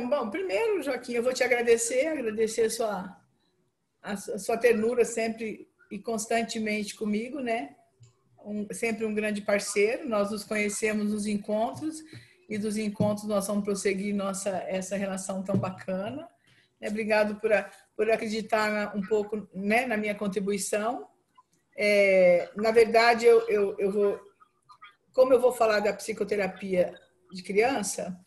Então, bom, primeiro, Joaquim, eu vou te agradecer a sua ternura sempre e constantemente comigo, né? Sempre um grande parceiro. Nós nos conhecemos nos encontros e dos encontros nós vamos prosseguir essa relação tão bacana. Obrigado por acreditar um pouco, né, na minha contribuição. Na verdade, como eu vou falar da psicoterapia de criança,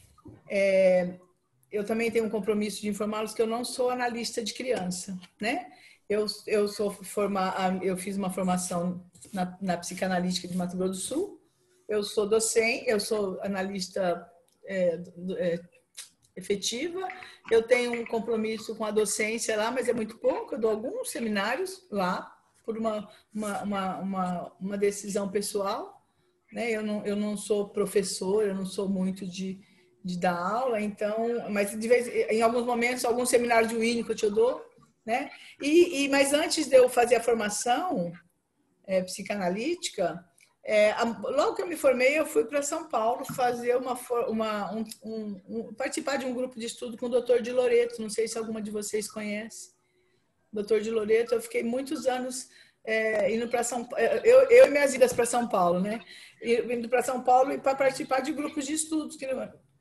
eu também tenho um compromisso de informá-los que eu não sou analista de criança, né? Eu fiz uma formação na psicanalítica de Mato Grosso do Sul. Eu sou docente, eu sou analista efetiva. Eu tenho um compromisso com a docência lá, mas é muito pouco. Eu dou alguns seminários lá por uma decisão pessoal, né? Eu não sou professor, eu não sou muito de dar aula, então, mas em alguns momentos, alguns seminários de Winnicott eu dou, né? Mas antes de eu fazer a formação psicanalítica, logo que eu me formei, eu fui para São Paulo fazer participar de um grupo de estudo com o Dr. Di Loreto. Não sei se alguma de vocês conhece. Dr. Di Loreto, eu fiquei muitos anos indo para São Paulo, eu e minhas idas para São Paulo, né? Indo para São Paulo e para participar de grupos de estudos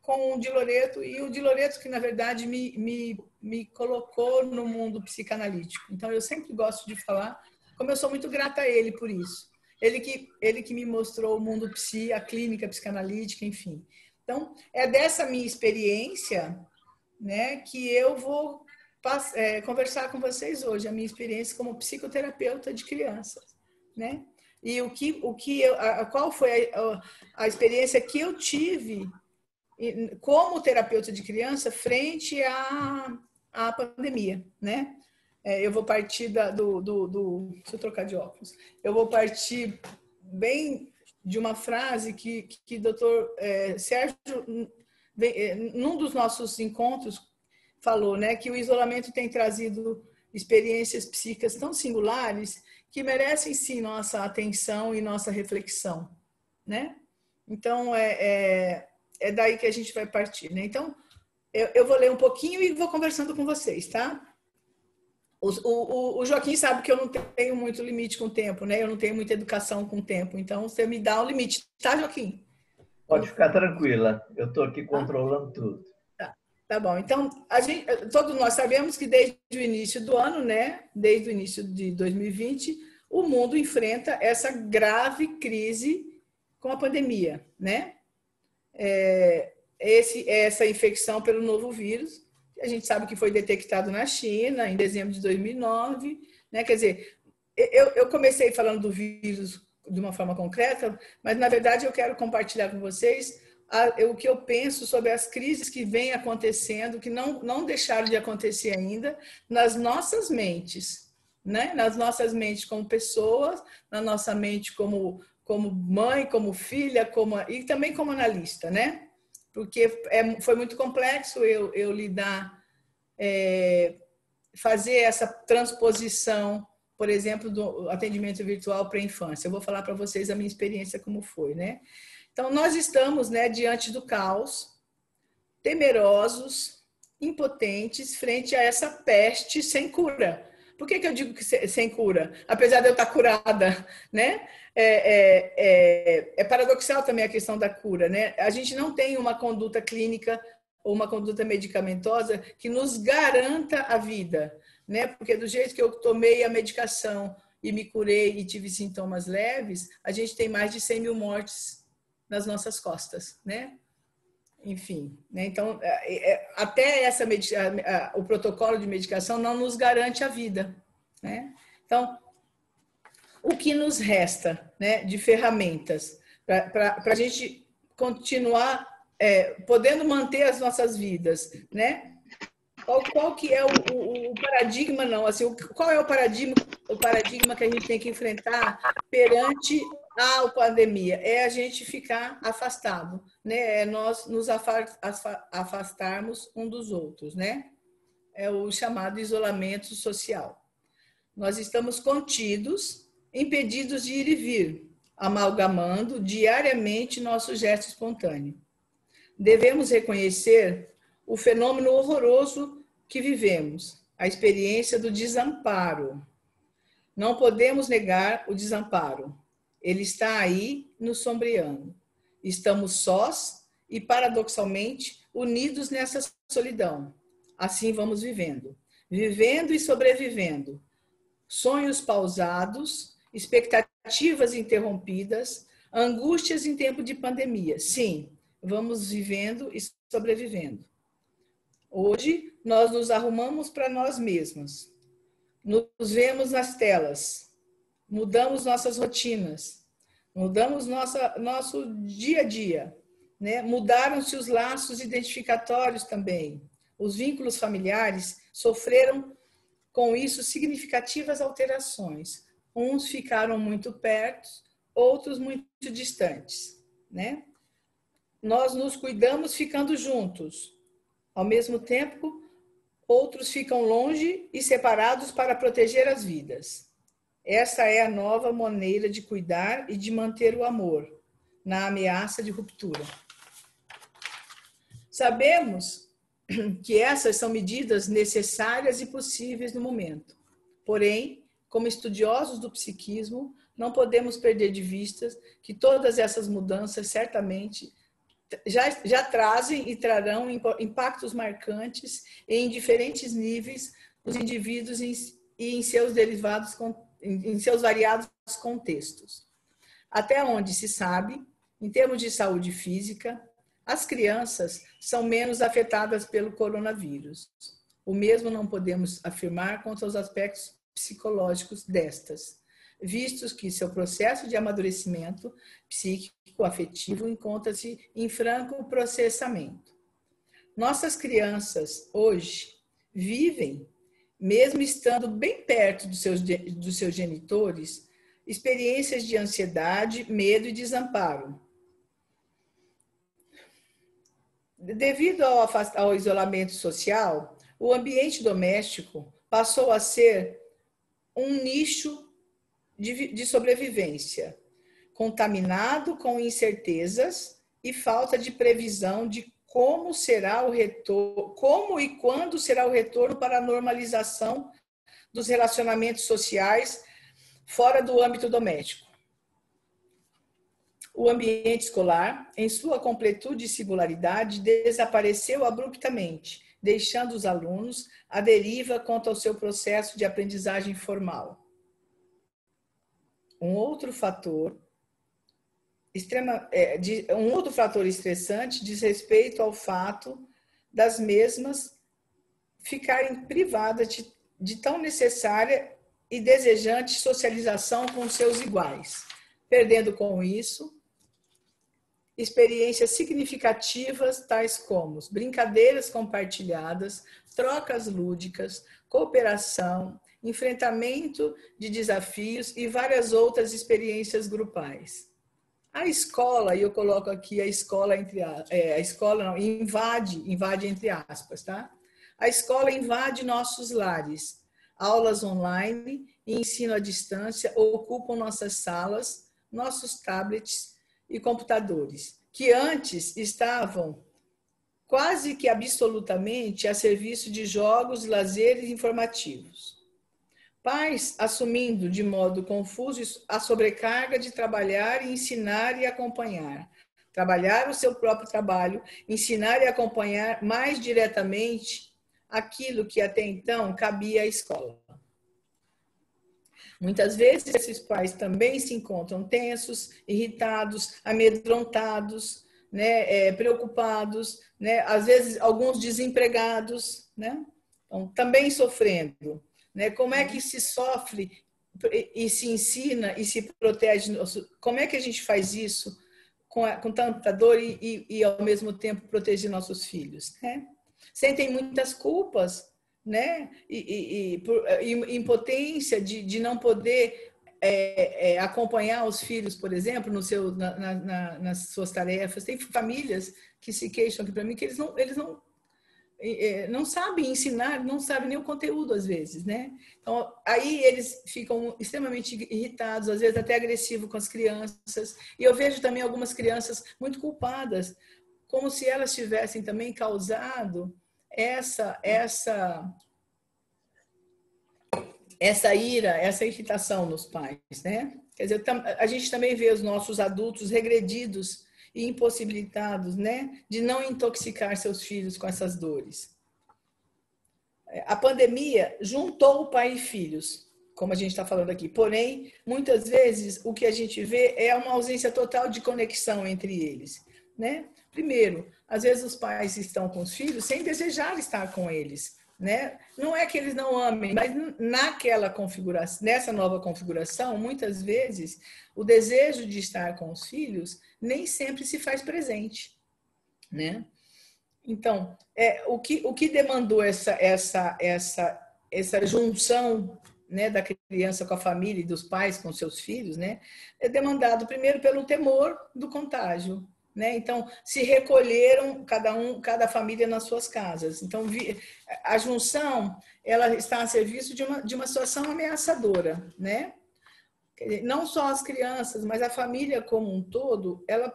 com o Di Loreto, e o Di Loreto que, na verdade, me colocou no mundo psicanalítico. Então, eu sempre gosto de falar como eu sou muito grata a ele por isso. Ele que me mostrou o mundo a clínica psicanalítica, enfim. Então, é dessa minha experiência, né, que eu vou conversar com vocês hoje, a minha experiência como psicoterapeuta de crianças, né? E qual foi a experiência que eu tive como terapeuta de criança frente à pandemia, né? Eu vou partir deixa eu trocar de óculos. Eu vou partir bem de uma frase que o doutor Sérgio, num dos nossos encontros, falou, né? Que o isolamento tem trazido experiências psíquicas tão singulares que merecem, sim, nossa atenção e nossa reflexão, né? Então, é daí que a gente vai partir, né? Então, eu vou ler um pouquinho e vou conversando com vocês, tá? O Joaquim sabe que eu não tenho muito limite com o tempo, né? Eu não tenho muita educação com o tempo. Então, você me dá um limite, tá, Joaquim? Pode ficar tranquila. Eu estou aqui controlando tudo. Tá bom. Então, todos nós sabemos que desde o início do ano, né? Desde o início de 2020, o mundo enfrenta essa grave crise com a pandemia, né? Essa infecção pelo novo vírus, a gente sabe que foi detectado na China em dezembro de 2009, né? Quer dizer, eu comecei falando do vírus de uma forma concreta, mas na verdade eu quero compartilhar com vocês o que eu penso sobre as crises que vêm acontecendo, que não deixaram de acontecer ainda nas nossas mentes, né? Nas nossas mentes como pessoas, na nossa mente como mãe, como filha, e também como analista, né? Porque foi muito complexo eu lidar, fazer essa transposição, por exemplo, do atendimento virtual para a infância. Eu vou falar para vocês a minha experiência como foi, né? Então, nós estamos, né, diante do caos, temerosos, impotentes, frente a essa peste sem cura. Por que eu digo que sem cura? Apesar de eu estar curada, né? É paradoxal também a questão da cura, né? A gente não tem uma conduta clínica ou uma conduta medicamentosa que nos garanta a vida, né? Porque do jeito que eu tomei a medicação e me curei e tive sintomas leves, a gente tem mais de 100 mil mortes nas nossas costas, né? Enfim, né? Então, até o protocolo de medicação não nos garante a vida, né? Então, o que nos resta, né, de ferramentas para a gente continuar podendo manter as nossas vidas, né? Qual que é o paradigma, não? Assim, qual é o paradigma que a gente tem que enfrentar perante a pandemia? É a gente ficar afastado, né? É nós nos afastarmos um dos outros, né? É o chamado isolamento social. Nós estamos contidos, impedidos de ir e vir, amalgamando diariamente nosso gesto espontâneo. Devemos reconhecer o fenômeno horroroso que vivemos, a experiência do desamparo. Não podemos negar o desamparo. Ele está aí nos sombreando. Estamos sós e, paradoxalmente, unidos nessa solidão. Assim vamos vivendo. Vivendo e sobrevivendo. Sonhos pausados, expectativas interrompidas, angústias em tempo de pandemia. Sim, vamos vivendo e sobrevivendo. Hoje, nós nos arrumamos para nós mesmos. Nos vemos nas telas. Mudamos nossas rotinas. Mudamos nosso dia a dia. Né? Mudaram-se os laços identificatórios também. Os vínculos familiares sofreram com isso significativas alterações. Uns ficaram muito perto, outros muito distantes, né? Nós nos cuidamos ficando juntos. Ao mesmo tempo, outros ficam longe e separados para proteger as vidas. Essa é a nova maneira de cuidar e de manter o amor, na ameaça de ruptura. Sabemos que essas são medidas necessárias e possíveis no momento. Porém, como estudiosos do psiquismo, não podemos perder de vista que todas essas mudanças certamente já trazem e trarão impactos marcantes em diferentes níveis nos indivíduos e em seus derivados, em seus variados contextos. Até onde se sabe, em termos de saúde física, as crianças são menos afetadas pelo coronavírus. O mesmo não podemos afirmar quanto aos aspectos psicológicos destas, vistos que seu processo de amadurecimento psíquico-afetivo encontra-se em franco processamento. Nossas crianças, hoje, vivem, mesmo estando bem perto dos seus genitores, experiências de ansiedade, medo e desamparo. Devido ao isolamento social, o ambiente doméstico passou a ser um nicho de sobrevivência, contaminado com incertezas e falta de previsão de como será o retorno, como e quando será o retorno para a normalização dos relacionamentos sociais fora do âmbito doméstico. O ambiente escolar, em sua completude e singularidade, desapareceu abruptamente, deixando os alunos à deriva quanto ao seu processo de aprendizagem formal. Um outro fator estressante diz respeito ao fato das mesmas ficarem privadas de tão necessária e desejante socialização com seus iguais, perdendo com isso experiências significativas tais como brincadeiras compartilhadas, trocas lúdicas, cooperação, enfrentamento de desafios e várias outras experiências grupais. A escola, e eu coloco aqui a escola invade entre aspas, tá? A escola invade nossos lares. Aulas online e ensino à distância ocupam nossas salas, nossos tablets e computadores, que antes estavam quase que absolutamente a serviço de jogos, lazeres informativos. Pais assumindo de modo confuso a sobrecarga de trabalhar e ensinar e acompanhar. Trabalhar o seu próprio trabalho, ensinar e acompanhar mais diretamente aquilo que até então cabia à escola. Muitas vezes esses pais também se encontram tensos, irritados, amedrontados, né, preocupados, né, às vezes alguns desempregados, né, então, também sofrendo. Né? Como é que se sofre e se ensina e se protege? Como é que a gente faz isso com tanta dor e ao mesmo tempo proteger nossos filhos? Né? Sentem muitas culpas, né? Impotência de não poder acompanhar os filhos, por exemplo, nas suas tarefas. Tem famílias que se queixam aqui para mim que eles não sabem ensinar, não sabem nem o conteúdo às vezes, né? Então, aí eles ficam extremamente irritados, às vezes até agressivos com as crianças. E eu vejo também algumas crianças muito culpadas, como se elas tivessem também causado essa ira, essa irritação nos pais, né? Quer dizer, a gente também vê os nossos adultos regredidos e impossibilitados, né, de não intoxicar seus filhos com essas dores. A pandemia juntou pai e filhos, como a gente está falando aqui. Porém, muitas vezes, o que a gente vê é uma ausência total de conexão entre eles, né? Primeiro, às vezes os pais estão com os filhos sem desejar estar com eles, né? Não é que eles não amem, mas naquela configuração, nessa nova configuração, muitas vezes o desejo de estar com os filhos nem sempre se faz presente, né? Então, o que demandou essa junção, né, da criança com a família e dos pais com seus filhos, né, é demandado primeiro pelo temor do contágio, né? Então, se recolheram cada família nas suas casas. Então, a junção, ela está a serviço de uma situação ameaçadora, né? Não só as crianças, mas a família como um todo, ela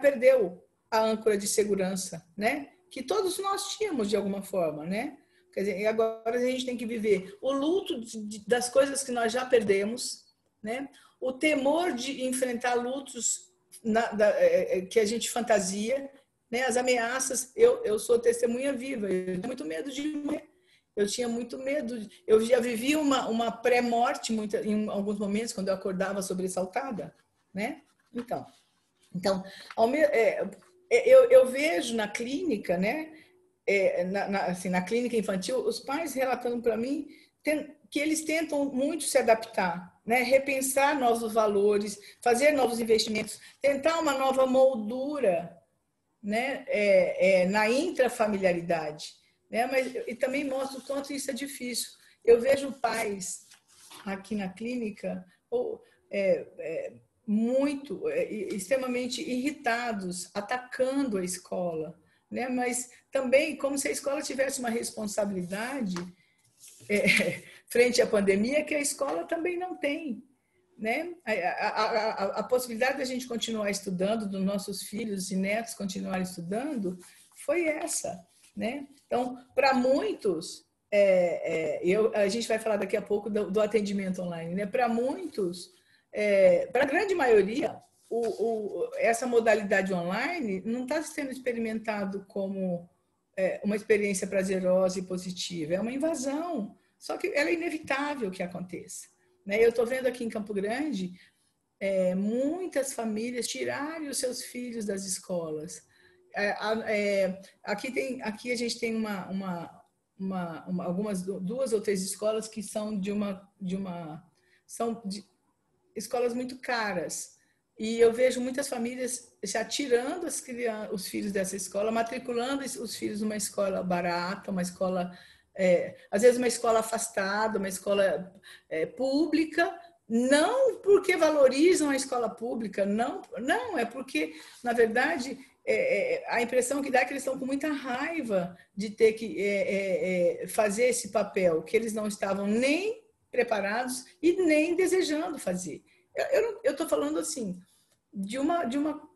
perdeu a âncora de segurança, né? Que todos nós tínhamos de alguma forma, né? Quer dizer, agora a gente tem que viver o luto das coisas que nós já perdemos, né? O temor de enfrentar lutos que a gente fantasia, né? As ameaças. Eu sou testemunha viva. Eu tenho muito medo de morrer. Eu tinha muito medo. Eu já vivi uma pré-morte em alguns momentos quando eu acordava sobressaltada, né? Então, eu vejo na clínica, né? Assim, na clínica infantil, os pais relatando para mim que eles tentam muito se adaptar, né? Repensar novos valores, fazer novos investimentos, tentar uma nova moldura, né? Na intrafamiliaridade, né? Mas e também mostra o quanto isso é difícil. Eu vejo pais aqui na clínica extremamente irritados, atacando a escola, né? Mas também como se a escola tivesse uma responsabilidade frente à pandemia que a escola também não tem, né? A possibilidade da gente continuar estudando, dos nossos filhos e netos continuarem estudando, foi essa, né? Então, para muitos, a gente vai falar daqui a pouco do atendimento online, né? Para muitos, para a grande maioria, essa modalidade online não está sendo experimentado como uma experiência prazerosa e positiva, é uma invasão, só que ela é inevitável que aconteça, né? Eu estou vendo aqui em Campo Grande muitas famílias tirarem os seus filhos das escolas. Aqui a gente tem algumas 2 ou 3 escolas que são são escolas muito caras. E eu vejo muitas famílias já tirando os filhos dessa escola, matriculando os filhos numa escola barata, uma escola, às vezes uma escola afastada, uma escola pública, não porque valorizam a escola pública, não, é porque, na verdade, a impressão que dá é que eles estão com muita raiva de ter que fazer esse papel, que eles não estavam nem preparados e nem desejando fazer. Eu estou falando assim, de um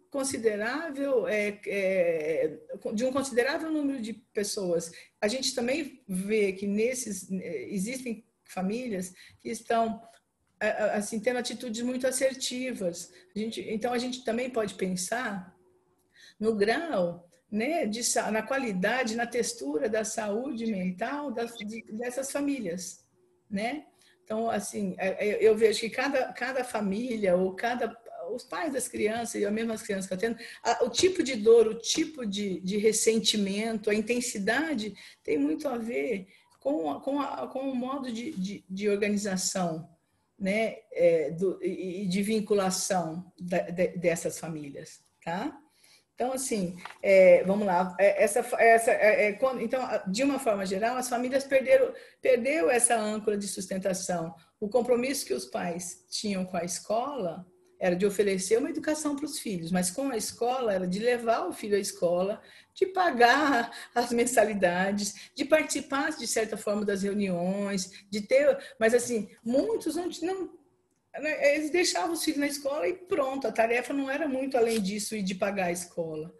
considerável número de pessoas. A gente também vê que existem famílias que estão assim tendo atitudes muito assertivas. Então a gente também pode pensar no grau, né, na qualidade, na textura da saúde mental dessas famílias, né? Então, assim, eu vejo que cada família ou os pais das crianças e as mesmas crianças que eu atendo, o tipo de dor, o tipo de ressentimento, a intensidade tem muito a ver com o modo de organização, né, e de vinculação dessas famílias, tá? Então, assim, vamos lá. Então, de uma forma geral, as famílias perdeu essa âncora de sustentação. O compromisso que os pais tinham com a escola era de oferecer uma educação para os filhos, mas com a escola era de levar o filho à escola, de pagar as mensalidades, de participar, de certa forma, das reuniões, de ter... Mas, assim, muitos não eles deixavam os filhos na escola e pronto, a tarefa não era muito além disso e de pagar a escola,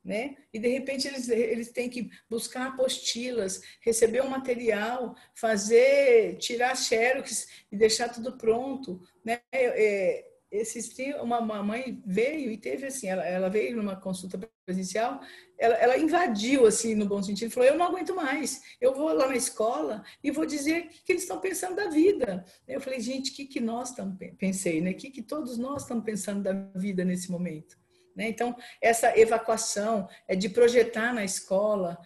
né? E de repente eles têm que buscar apostilas, receber o material, tirar xerox e deixar tudo pronto, né? Uma mãe veio e teve assim, ela veio numa consulta presencial, ela invadiu assim no bom sentido, falou: eu não aguento mais, eu vou lá na escola e vou dizer o que eles estão pensando da vida. Eu falei: gente, o que nós estamos pensei, né? O que todos nós estamos pensando da vida nesse momento? Né? Então, essa evacuação é de projetar na escola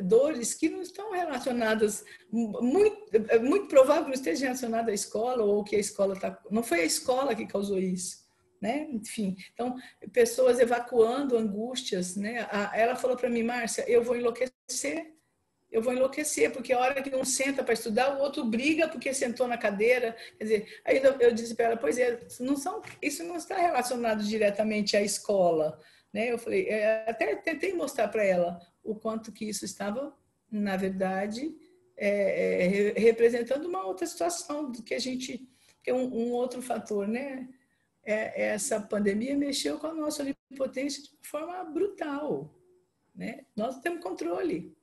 dores que não estão relacionadas, muito provável que não esteja relacionada à escola, ou que a escola está. Não foi a escola que causou isso. Né? Enfim, então, pessoas evacuando angústias. Né? Ela falou para mim: Márcia, eu vou enlouquecer, porque a hora que um senta para estudar, o outro briga porque sentou na cadeira. Quer dizer, aí eu disse para ela: pois é, isso não está relacionado diretamente à escola. Né? Eu falei, até tentei mostrar para ela o quanto que isso estava, na verdade, representando uma outra situação, do que que é um outro fator. Né? Essa pandemia mexeu com a nossa onipotência de forma brutal. Né? Nós não temos controle.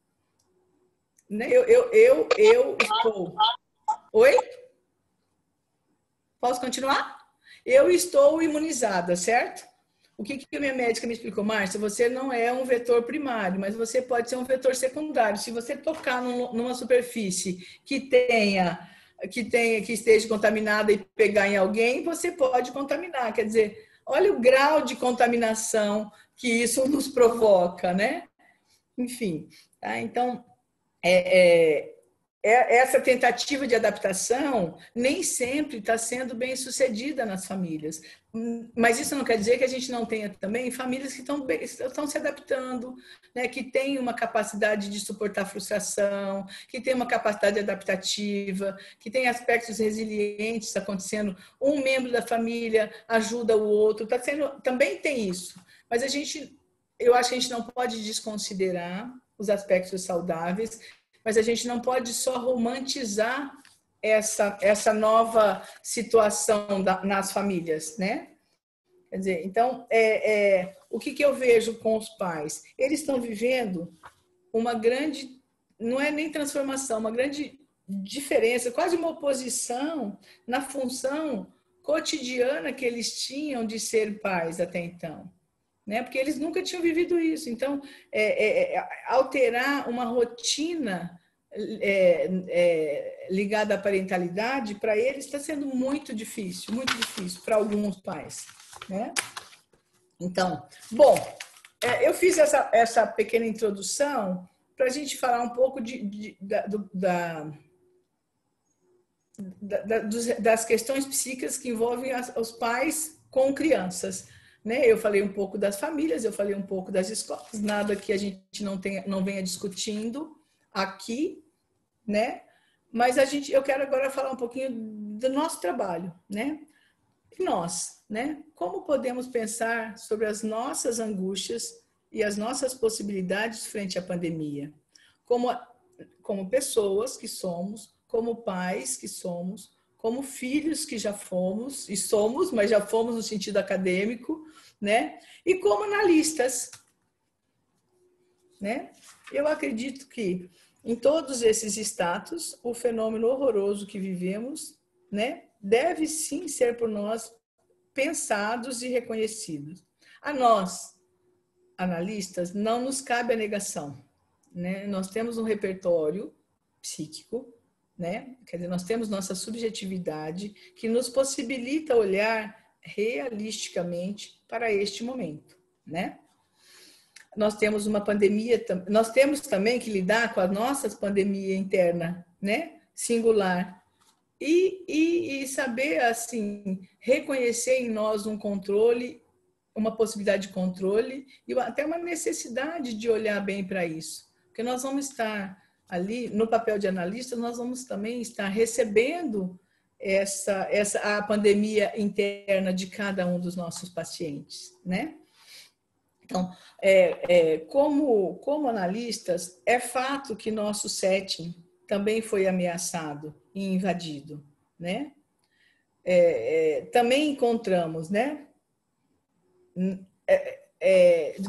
Né? Eu estou. Oi? Posso continuar? Eu estou imunizada, certo? O que a minha médica me explicou: Márcia, você não é um vetor primário, mas você pode ser um vetor secundário. Se você tocar numa superfície que esteja contaminada e pegar em alguém, você pode contaminar. Quer dizer, olha o grau de contaminação que isso nos provoca, né? Enfim, tá? Então, essa tentativa de adaptação nem sempre está sendo bem sucedida nas famílias. Mas isso não quer dizer que a gente não tenha também famílias que estão se adaptando, né? Que têm uma capacidade de suportar frustração, que têm uma capacidade adaptativa, que têm aspectos resilientes acontecendo. Um membro da família ajuda o outro, também tem isso. Mas eu acho que a gente não pode desconsiderar os aspectos saudáveis, mas a gente não pode só romantizar essa nova situação nas famílias, né? Quer dizer, então, o que eu vejo com os pais? Eles estão vivendo uma grande, não é nem transformação, uma grande diferença, quase uma oposição na função cotidiana que eles tinham de ser pais até então. Né? Porque eles nunca tinham vivido isso. Então, alterar uma rotina ligada à parentalidade, para eles está sendo muito difícil para alguns pais. Né? Então, bom, eu fiz essa pequena introdução para a gente falar um pouco das questões psíquicas que envolvem os pais com crianças. Né? Eu falei um pouco das famílias, eu falei um pouco das escolas, nada que a gente não venha discutindo aqui, né? Mas eu quero agora falar um pouquinho do nosso trabalho, né? E nós, né? Como podemos pensar sobre as nossas angústias e as nossas possibilidades frente à pandemia? Como pessoas que somos, como pais que somos, como filhos que já fomos, e somos, mas já fomos no sentido acadêmico, né? E como analistas, né? Eu acredito que em todos esses status, o fenômeno horroroso que vivemos, né, deve sim ser por nós pensados e reconhecidos. A nós, analistas, não nos cabe a negação, né? Nós temos um repertório psíquico, né? Quer dizer, nós temos nossa subjetividade que nos possibilita olhar realisticamente para este momento, né? Nós temos uma pandemia, nós temos também que lidar com a nossa pandemia interna, né? Singular. E saber, assim, reconhecer em nós um controle, uma possibilidade de controle e até uma necessidade de olhar bem para isso. Porque nós vamos estar ali, no papel de analista, nós vamos também estar recebendo a pandemia interna de cada um dos nossos pacientes, né? Então, como analistas, é fato que nosso setting também foi ameaçado e invadido, né? Também encontramos, né?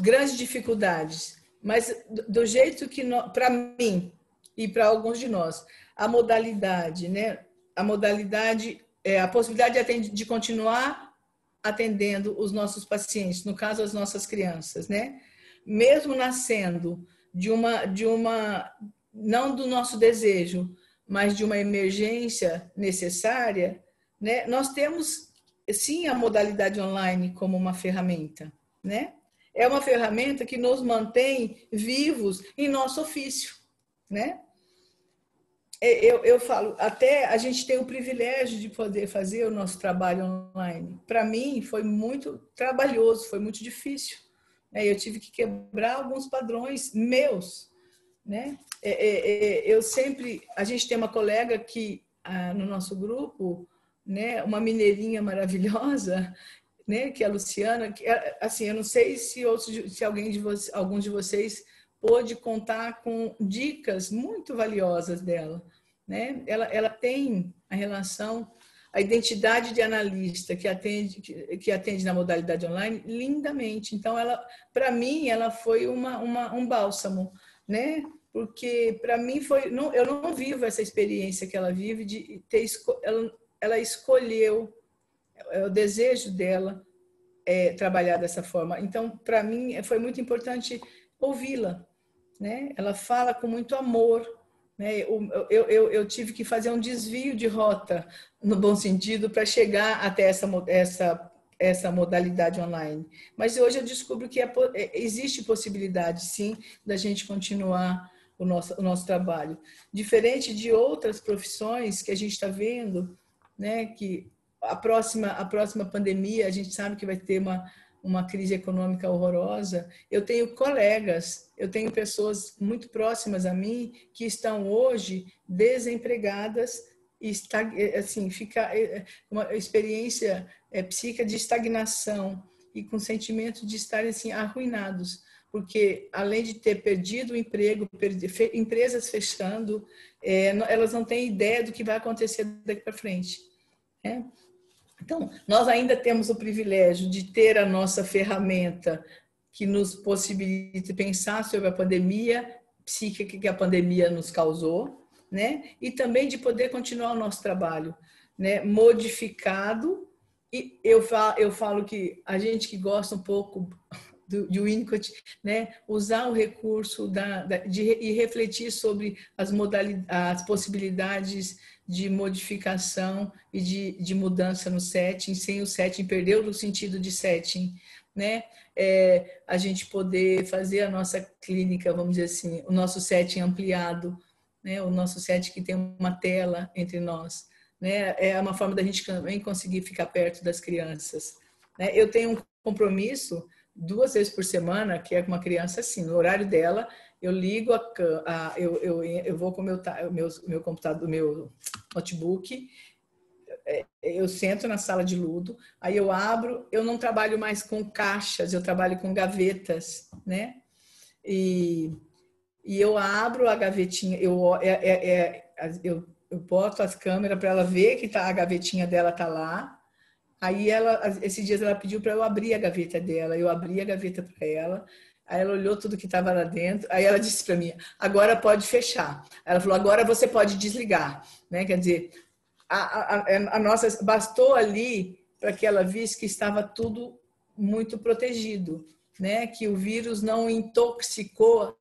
grandes dificuldades, mas do jeito que, para mim e para alguns de nós, a modalidade, né? A modalidade, a possibilidade de continuar atendendo os nossos pacientes, no caso, as nossas crianças, né? Mesmo nascendo não do nosso desejo, mas de uma emergência necessária, né? Nós temos, sim, a modalidade online como uma ferramenta, né? É uma ferramenta que nos mantém vivos em nosso ofício, né? Eu falo, até a gente tem o privilégio de poder fazer o nosso trabalho online. Para mim, foi muito trabalhoso, foi muito difícil. Eu tive que quebrar alguns padrões meus, né? A gente tem uma colega que, no nosso grupo, né, uma mineirinha maravilhosa, né, que é a Luciana, que, assim, eu não sei se algum de vocês pôde contar com dicas muito valiosas dela, né? Ela tem a identidade de analista que atende na modalidade online lindamente. Então, para mim, ela foi um bálsamo, né? Porque para mim eu não vivo essa experiência que ela vive de ela escolheu, o desejo dela trabalhar dessa forma. Então, para mim, foi muito importante ouvi-la, né? Ela fala com muito amor, né? Eu tive que fazer um desvio de rota, no bom sentido, para chegar até essa modalidade online. Mas hoje eu descubro que existe possibilidade, sim, da gente continuar o nosso trabalho. Diferente de outras profissões que a gente está vendo, né, que a próxima pandemia, a gente sabe que vai ter uma crise econômica horrorosa. Eu tenho pessoas muito próximas a mim que estão hoje desempregadas e assim, fica uma experiência psíquica de estagnação e com sentimento de estarem assim arruinados, porque além de ter perdido o emprego, empresas fechando, elas não têm ideia do que vai acontecer daqui para frente. Então, nós ainda temos o privilégio de ter a nossa ferramenta que nos possibilita pensar sobre a pandemia psíquica que a pandemia nos causou, né? E também de poder continuar o nosso trabalho, né? Modificado. E eu falo que a gente que gosta um pouco de Winnicott, né? Usar o recurso e refletir sobre as possibilidades de modificação e de mudança no setting, sem o setting perder o sentido de setting, né? A gente poder fazer a nossa clínica, vamos dizer assim, o nosso setting ampliado, né? O nosso setting que tem uma tela entre nós, né? É uma forma da gente também conseguir ficar perto das crianças, né? Eu tenho um compromisso 2 vezes por semana, que é com uma criança assim, no horário dela, eu ligo eu vou com o meu computador, meu notebook, eu sento na sala de ludo, aí eu abro, eu não trabalho mais com caixas, eu trabalho com gavetas, né? E eu abro a gavetinha, eu boto as câmeras para ela ver que a gavetinha dela tá lá. Aí esses dias ela pediu para eu abrir a gaveta dela, eu abri a gaveta para ela. Aí ela olhou tudo que estava lá dentro. Aí ela disse para mim: agora pode fechar. Ela falou: agora você pode desligar, né? Quer dizer, a nossa bastou ali para que ela visse que estava tudo muito protegido, né? Que o vírus não intoxicou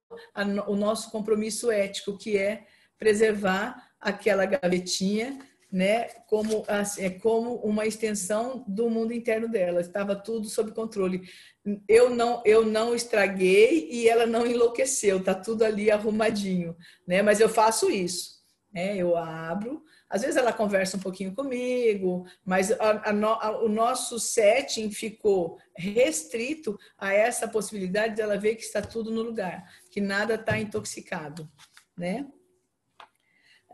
o nosso compromisso ético, que é preservar aquela gavetinha, né, como uma extensão do mundo interno dela. Estava tudo sob controle. Eu não estraguei e ela não enlouqueceu. Tá tudo ali arrumadinho, né? Mas eu faço isso, né? Eu abro. Às vezes ela conversa um pouquinho comigo, mas o nosso setting ficou restrito a essa possibilidade dela ver que está tudo no lugar, que nada está intoxicado, né?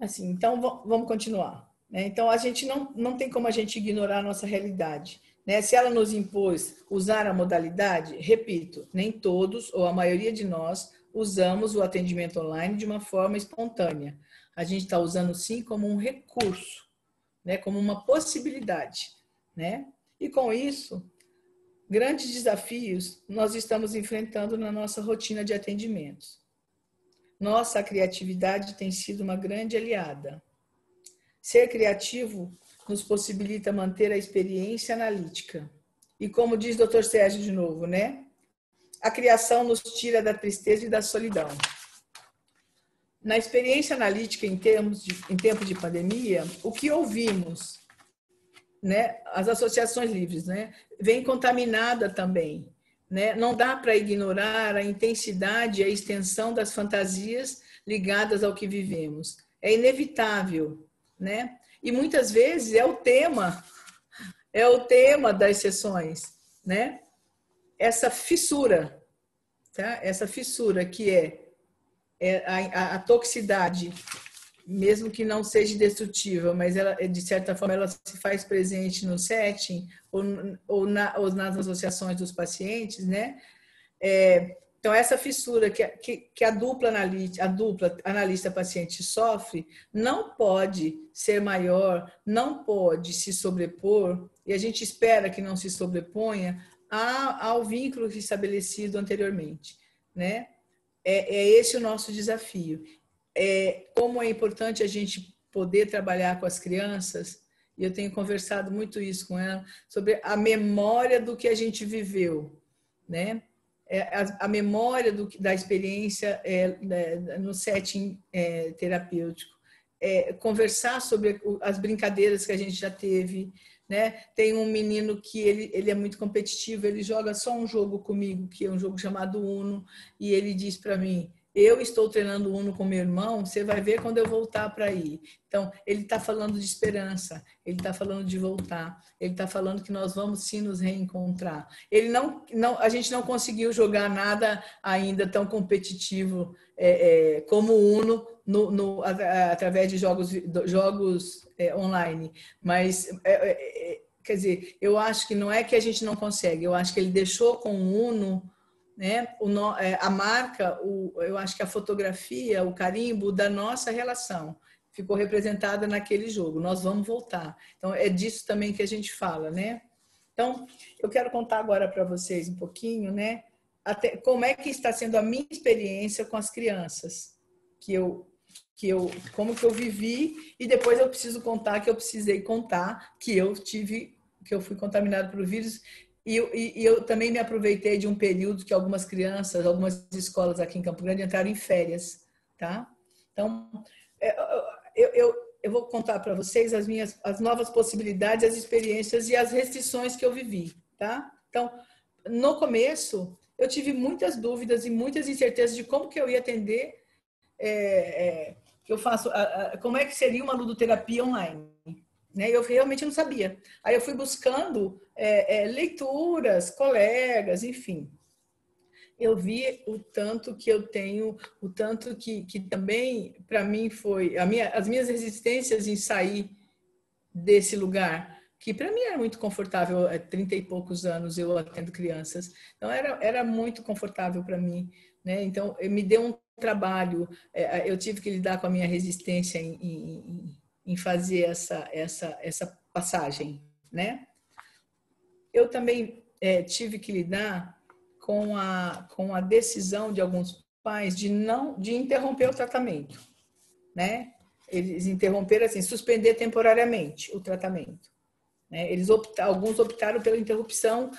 Assim, então vamos continuar. Então, a gente não tem como a gente ignorar a nossa realidade, né? Se ela nos impôs usar a modalidade, repito, nem todos ou a maioria de nós usamos o atendimento online de uma forma espontânea. A gente está usando sim como um recurso, né? Como uma possibilidade, né? E com isso, grandes desafios nós estamos enfrentando na nossa rotina de atendimentos. Nossa criatividade tem sido uma grande aliada. Ser criativo nos possibilita manter a experiência analítica. E como diz o Dr. Sérgio de novo, né? A criação nos tira da tristeza e da solidão. Na experiência analítica em tempo de pandemia, o que ouvimos, né? As associações livres, né? Vem contaminada também. Né? Não dá para ignorar a intensidade e a extensão das fantasias ligadas ao que vivemos. É inevitável, né? E muitas vezes é o tema das sessões, né? Essa fissura, tá? Essa fissura que é a toxicidade, mesmo que não seja destrutiva, mas ela, de certa forma, ela se faz presente no setting ou nas associações dos pacientes, né? Então, essa fissura que a dupla analista-paciente sofre não pode ser maior, não pode se sobrepor, e a gente espera que não se sobreponha ao vínculo estabelecido anteriormente, né? É esse o nosso desafio. Como é importante a gente poder trabalhar com as crianças, e eu tenho conversado muito isso com ela, sobre a memória do que a gente viveu, né? A memória da experiência no setting terapêutico. Conversar sobre as brincadeiras que a gente já teve, né? Tem um menino que ele é muito competitivo, ele joga só um jogo comigo, que é um jogo chamado Uno, e ele diz para mim: eu estou treinando Uno com meu irmão, você vai ver quando eu voltar para ir. Então, ele está falando de esperança, ele está falando de voltar, ele está falando que nós vamos sim nos reencontrar. A gente não conseguiu jogar nada ainda tão competitivo como o Uno através de jogos online, mas quer dizer, eu acho que não é que a gente não consegue, eu acho que ele deixou com o Uno, né, a marca, eu acho que a fotografia, o carimbo da nossa relação ficou representada naquele jogo. Nós vamos voltar. Então, é disso também que a gente fala, né? Então, eu quero contar agora para vocês um pouquinho, né? Como é que está sendo a minha experiência com as crianças, como que eu vivi, e depois eu preciso contar que eu precisei contar que eu fui contaminado pelo vírus. E eu também me aproveitei de um período que algumas escolas aqui em Campo Grande entraram em férias, tá? Então, eu vou contar para vocês as novas possibilidades, as experiências e as restrições que eu vivi, tá? Então, no começo, eu tive muitas dúvidas e muitas incertezas de como que eu ia atender, como é que seria uma ludoterapia online. Né? Eu realmente não sabia. Aí eu fui buscando leituras, colegas, enfim. Eu vi o tanto que eu tenho, o tanto que também, para mim, foi as minhas resistências em sair desse lugar, que para mim era muito confortável, 30 e poucos anos eu atendo crianças, então era muito confortável para mim. Né? Então, me deu um trabalho, eu tive que lidar com a minha resistência em fazer essa passagem, né? Eu também tive que lidar com a decisão de alguns pais de interromper o tratamento, né? Eles interromperam assim, suspender temporariamente o tratamento, né? Alguns optaram pela interrupção,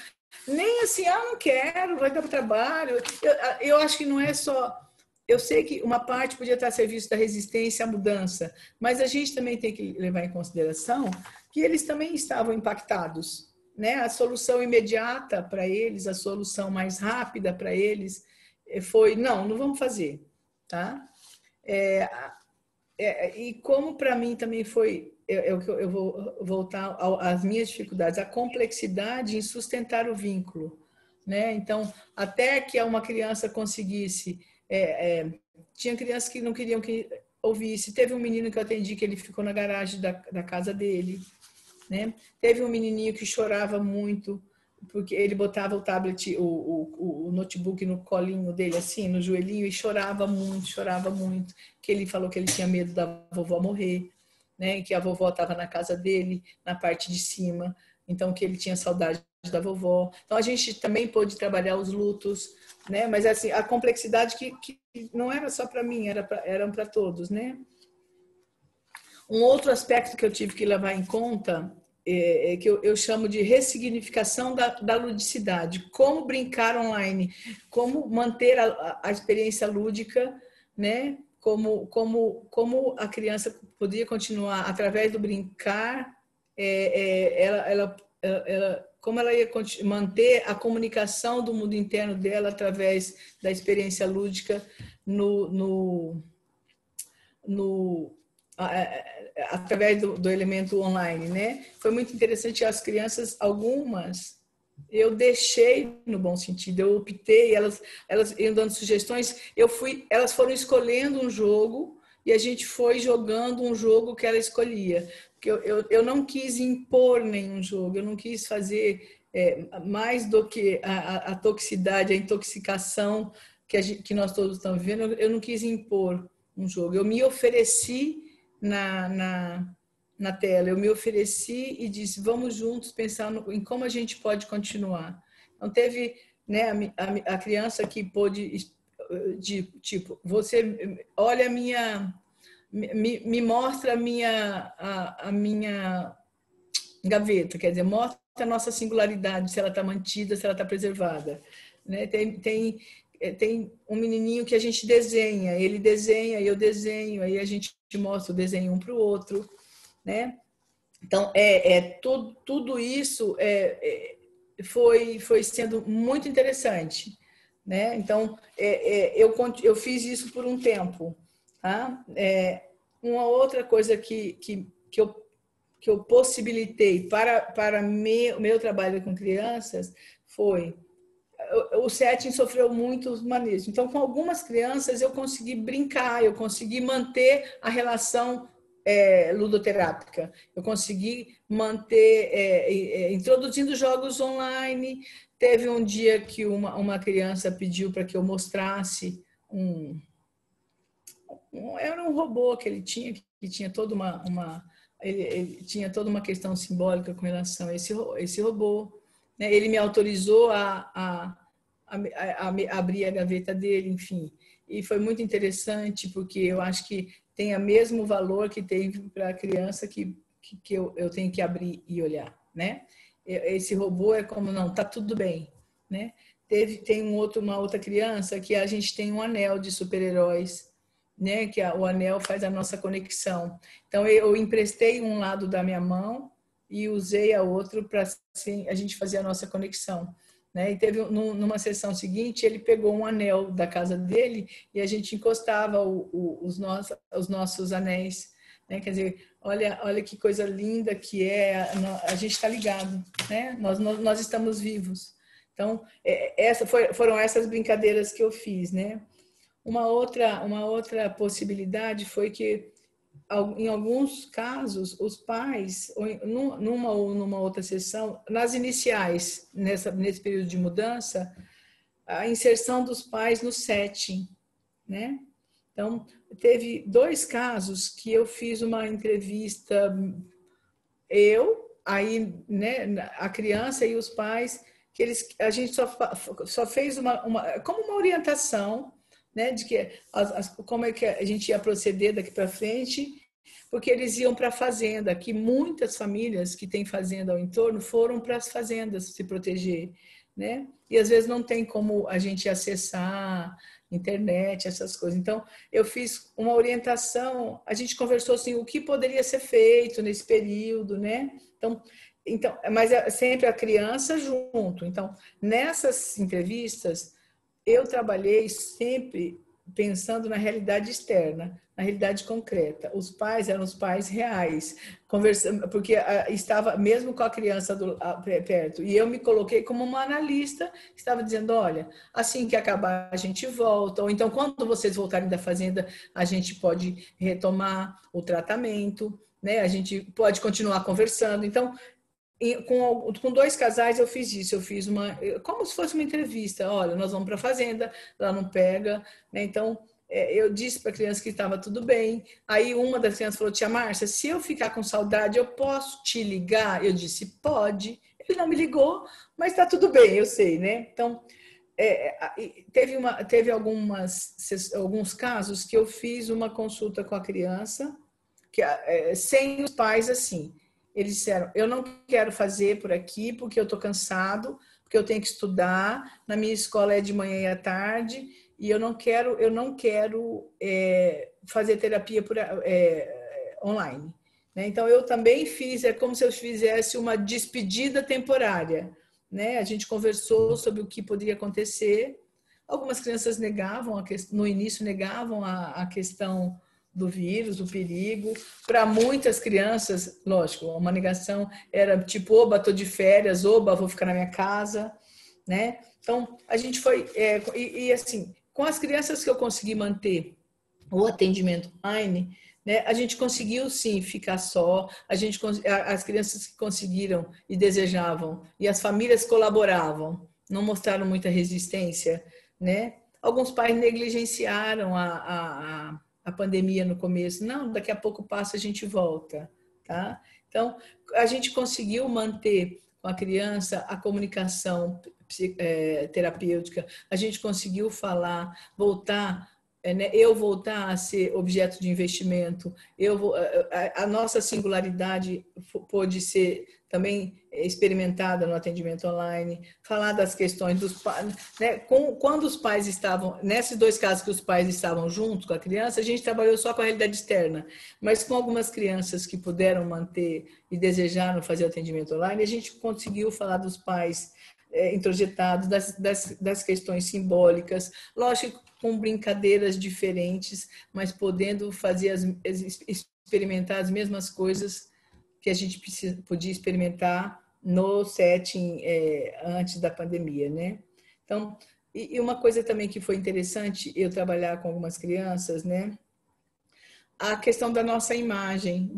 nem assim, não quero, vai dar para o trabalho. Eu acho que não é só. Eu sei que uma parte podia estar a serviço da resistência à mudança, mas a gente também tem que levar em consideração que eles também estavam impactados, né? A solução imediata para eles, a solução mais rápida para eles foi, não vamos fazer, tá? E como para mim também foi, eu vou voltar às minhas dificuldades, a complexidade em sustentar o vínculo, né? Então, até que uma criança conseguisse... tinha crianças que não queriam que ouvisse. Teve um menino que eu atendi que ele ficou na garagem da casa dele, né? Teve um menininho que chorava muito porque ele botava o tablet, o notebook no colinho dele, assim, no joelhinho, e chorava muito, que ele falou que ele tinha medo da vovó morrer, né? Que a vovó estava na casa dele, na parte de cima, então que ele tinha saudade da vovó. Então, a gente também pôde trabalhar os lutos, né? Mas, assim, a complexidade que não era só para mim, eram para todos, né? Um outro aspecto que eu tive que levar em conta é que eu chamo de ressignificação da ludicidade. Como brincar online, como manter a experiência lúdica, né? Como a criança podia continuar através do brincar, como ela ia manter a comunicação do mundo interno dela através da experiência lúdica no através do elemento online, né? Foi muito interessante. As crianças, algumas, eu deixei no bom sentido, eu optei, elas iam dando sugestões, elas foram escolhendo um jogo e a gente foi jogando um jogo que ela escolhia. Porque eu não quis impor nenhum jogo, eu não quis fazer mais do que a toxicidade, a intoxicação que nós todos estamos vivendo, eu não quis impor um jogo. Eu me ofereci na tela, eu me ofereci e disse, vamos juntos pensar em como a gente pode continuar. Então, teve, né, a criança que pôde, tipo, você olha me mostra a minha gaveta, quer dizer, mostra a nossa singularidade, se ela está mantida, se ela está preservada. Né? Tem um menininho que a gente desenha, ele desenha, eu desenho, aí a gente mostra o desenho um para o outro, né? Então, tudo isso foi sendo muito interessante, né? Então, eu fiz isso por um tempo, tá? Uma outra coisa que eu possibilitei para meu trabalho com crianças foi o setting sofreu muitos manejos. Então, com algumas crianças, eu consegui brincar, eu consegui manter a relação ludoterápica. Eu consegui manter, introduzindo jogos online. Teve um dia que uma criança pediu para que eu mostrasse era um robô que ele tinha, que tinha toda ele tinha toda uma questão simbólica com relação a esse robô. Né? Ele me autorizou a abrir a gaveta dele, enfim. E foi muito interessante, porque eu acho que tem o mesmo valor que tem para a criança que eu tenho que abrir e olhar. Né? Esse robô é como, não, tá tudo bem. Né? Tem uma outra criança que a gente tem um anel de super-heróis, né, que o anel faz a nossa conexão. Então, eu emprestei um lado da minha mão e usei a outro para assim, a gente fazer a nossa conexão. Né? E teve, numa sessão seguinte, ele pegou um anel da casa dele e a gente encostava os nossos anéis. Né? Quer dizer, olha que coisa linda que a gente está ligado, né? Nós estamos vivos. Então, foram essas brincadeiras que eu fiz, né? Uma outra possibilidade foi que, em alguns casos, os pais, numa ou numa outra sessão, nas iniciais, nesse período de mudança, a inserção dos pais no setting, né? Então, teve 2 casos que eu fiz uma entrevista, aí, né, a criança e os pais, que a gente só fez como uma orientação, né, de que como é que a gente ia proceder daqui para frente, porque eles iam para a fazenda, que muitas famílias que têm fazenda ao entorno foram para as fazendas se proteger, né? E às vezes não tem como a gente acessar internet, essas coisas. Então, eu fiz uma orientação, a gente conversou assim, o que poderia ser feito nesse período, né? Então, mas sempre a criança junto. Então, nessas entrevistas, eu trabalhei sempre pensando na realidade externa, na realidade concreta. Os pais eram os pais reais, conversando, porque estava mesmo com a criança perto. E eu me coloquei como uma analista, estava dizendo, olha, assim que acabar a gente volta, ou então quando vocês voltarem da fazenda, a gente pode retomar o tratamento, né? A gente pode continuar conversando. Então, com 2 casais eu fiz isso, eu fiz como se fosse uma entrevista, olha, nós vamos para a fazenda, lá não pega, né? Então, eu disse para a criança que estava tudo bem, aí uma das crianças falou, tia Márcia, se eu ficar com saudade, eu posso te ligar? Eu disse, pode, Ele não me ligou, mas está tudo bem, eu sei, né? Então, teve alguns casos que eu fiz uma consulta com a criança, sem os pais, assim. Eles disseram, eu não quero fazer por aqui porque eu estou cansado, porque eu tenho que estudar, na minha escola é de manhã e à tarde, e eu não quero fazer terapia online. Né? Então, eu também fiz, é como se eu fizesse uma despedida temporária. Né? A gente conversou sobre o que poderia acontecer. Algumas crianças negavam, no início negavam a questão do vírus, do perigo. Para muitas crianças, lógico, uma negação era tipo, oba, estou de férias, oba, vou ficar na minha casa. Né? Então, a gente foi... assim, com as crianças que eu consegui manter o atendimento online, né, a gente conseguiu sim ficar só, as crianças que conseguiram e desejavam, e as famílias colaboravam, não mostraram muita resistência, né? Alguns pais negligenciaram a pandemia no começo, não, daqui a pouco passa, a gente volta, tá? Então, a gente conseguiu manter com a criança a comunicação terapêutica, a gente conseguiu voltar eu voltar a ser objeto de investimento, a nossa singularidade pôde ser também experimentada no atendimento online, falar das questões dos pais, né? Quando os pais estavam, nesses 2 casos que os pais estavam junto com a criança, a gente trabalhou só com a realidade externa, mas com algumas crianças que puderam manter e desejaram fazer o atendimento online, a gente conseguiu falar dos pais introjetados, das questões simbólicas, lógico, com brincadeiras diferentes, mas podendo experimentar as mesmas coisas que a gente podia experimentar no setting antes da pandemia, né? Então, e uma coisa também que foi interessante eu trabalhar com algumas crianças, né? A questão da nossa imagem,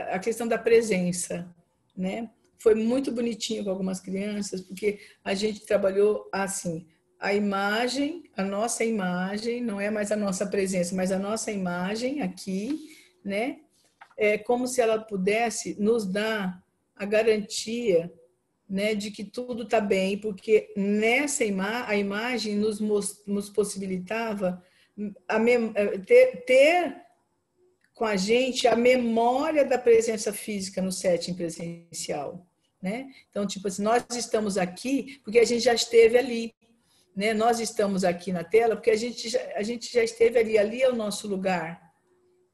a questão da presença, né? Foi muito bonitinho com algumas crianças, porque a gente trabalhou assim, a nossa imagem, não é mais a nossa presença, mas a nossa imagem aqui, né? É como se ela pudesse nos dar a garantia, né, de que tudo está bem, porque a imagem nos possibilitava ter com a gente a memória da presença física no setting presencial, né? Então, tipo assim, nós estamos aqui porque a gente já esteve ali, né? Nós estamos aqui na tela porque a gente já esteve ali é o nosso lugar,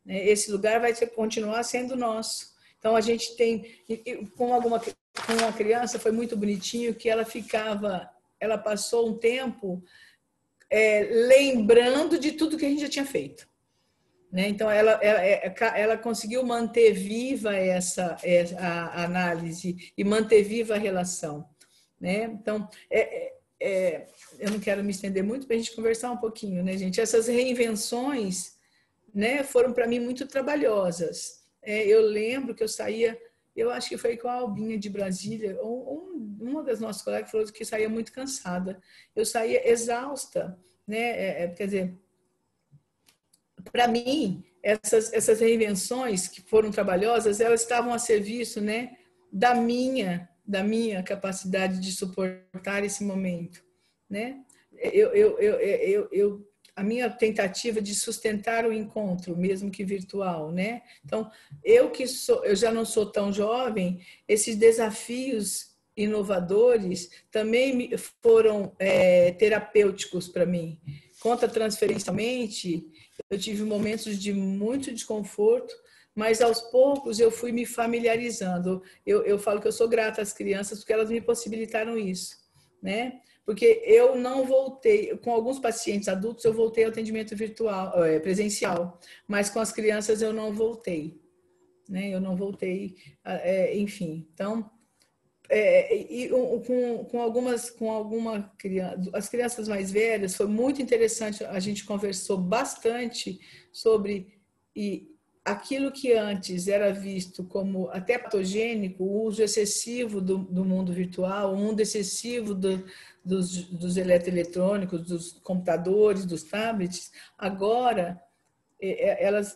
né? Esse lugar vai continuar sendo nosso. Então, a gente tem, com uma criança, foi muito bonitinho que ela passou um tempo lembrando de tudo que a gente já tinha feito. Né? Então, ela conseguiu manter viva a análise e manter viva a relação. Né? Então, eu não quero me estender muito para a gente conversar um pouquinho, né, gente? Essas reinvenções, né, foram para mim muito trabalhosas. Eu lembro que eu saía, eu acho que foi com a Albinha de Brasília, uma das nossas colegas falou que saía muito cansada. Eu saía exausta, né? Quer dizer, para mim, essas reinvenções que foram trabalhosas, elas estavam a serviço, né, da minha capacidade de suportar esse momento, né? A minha tentativa de sustentar o encontro, mesmo que virtual, né? Então, eu já não sou tão jovem, esses desafios inovadores também foram terapêuticos para mim. Conta transferencialmente, eu tive momentos de muito desconforto, mas aos poucos eu fui me familiarizando. Eu falo que eu sou grata às crianças porque elas me possibilitaram isso, né? Porque eu não voltei, com alguns pacientes adultos eu voltei ao atendimento virtual, presencial, mas com as crianças eu não voltei, né? Eu não voltei, enfim. Então, as crianças mais velhas, foi muito interessante, a gente conversou bastante sobre aquilo que antes era visto como até patogênico, o uso excessivo do mundo virtual, o mundo excessivo dos eletroeletrônicos, dos computadores, dos tablets, agora elas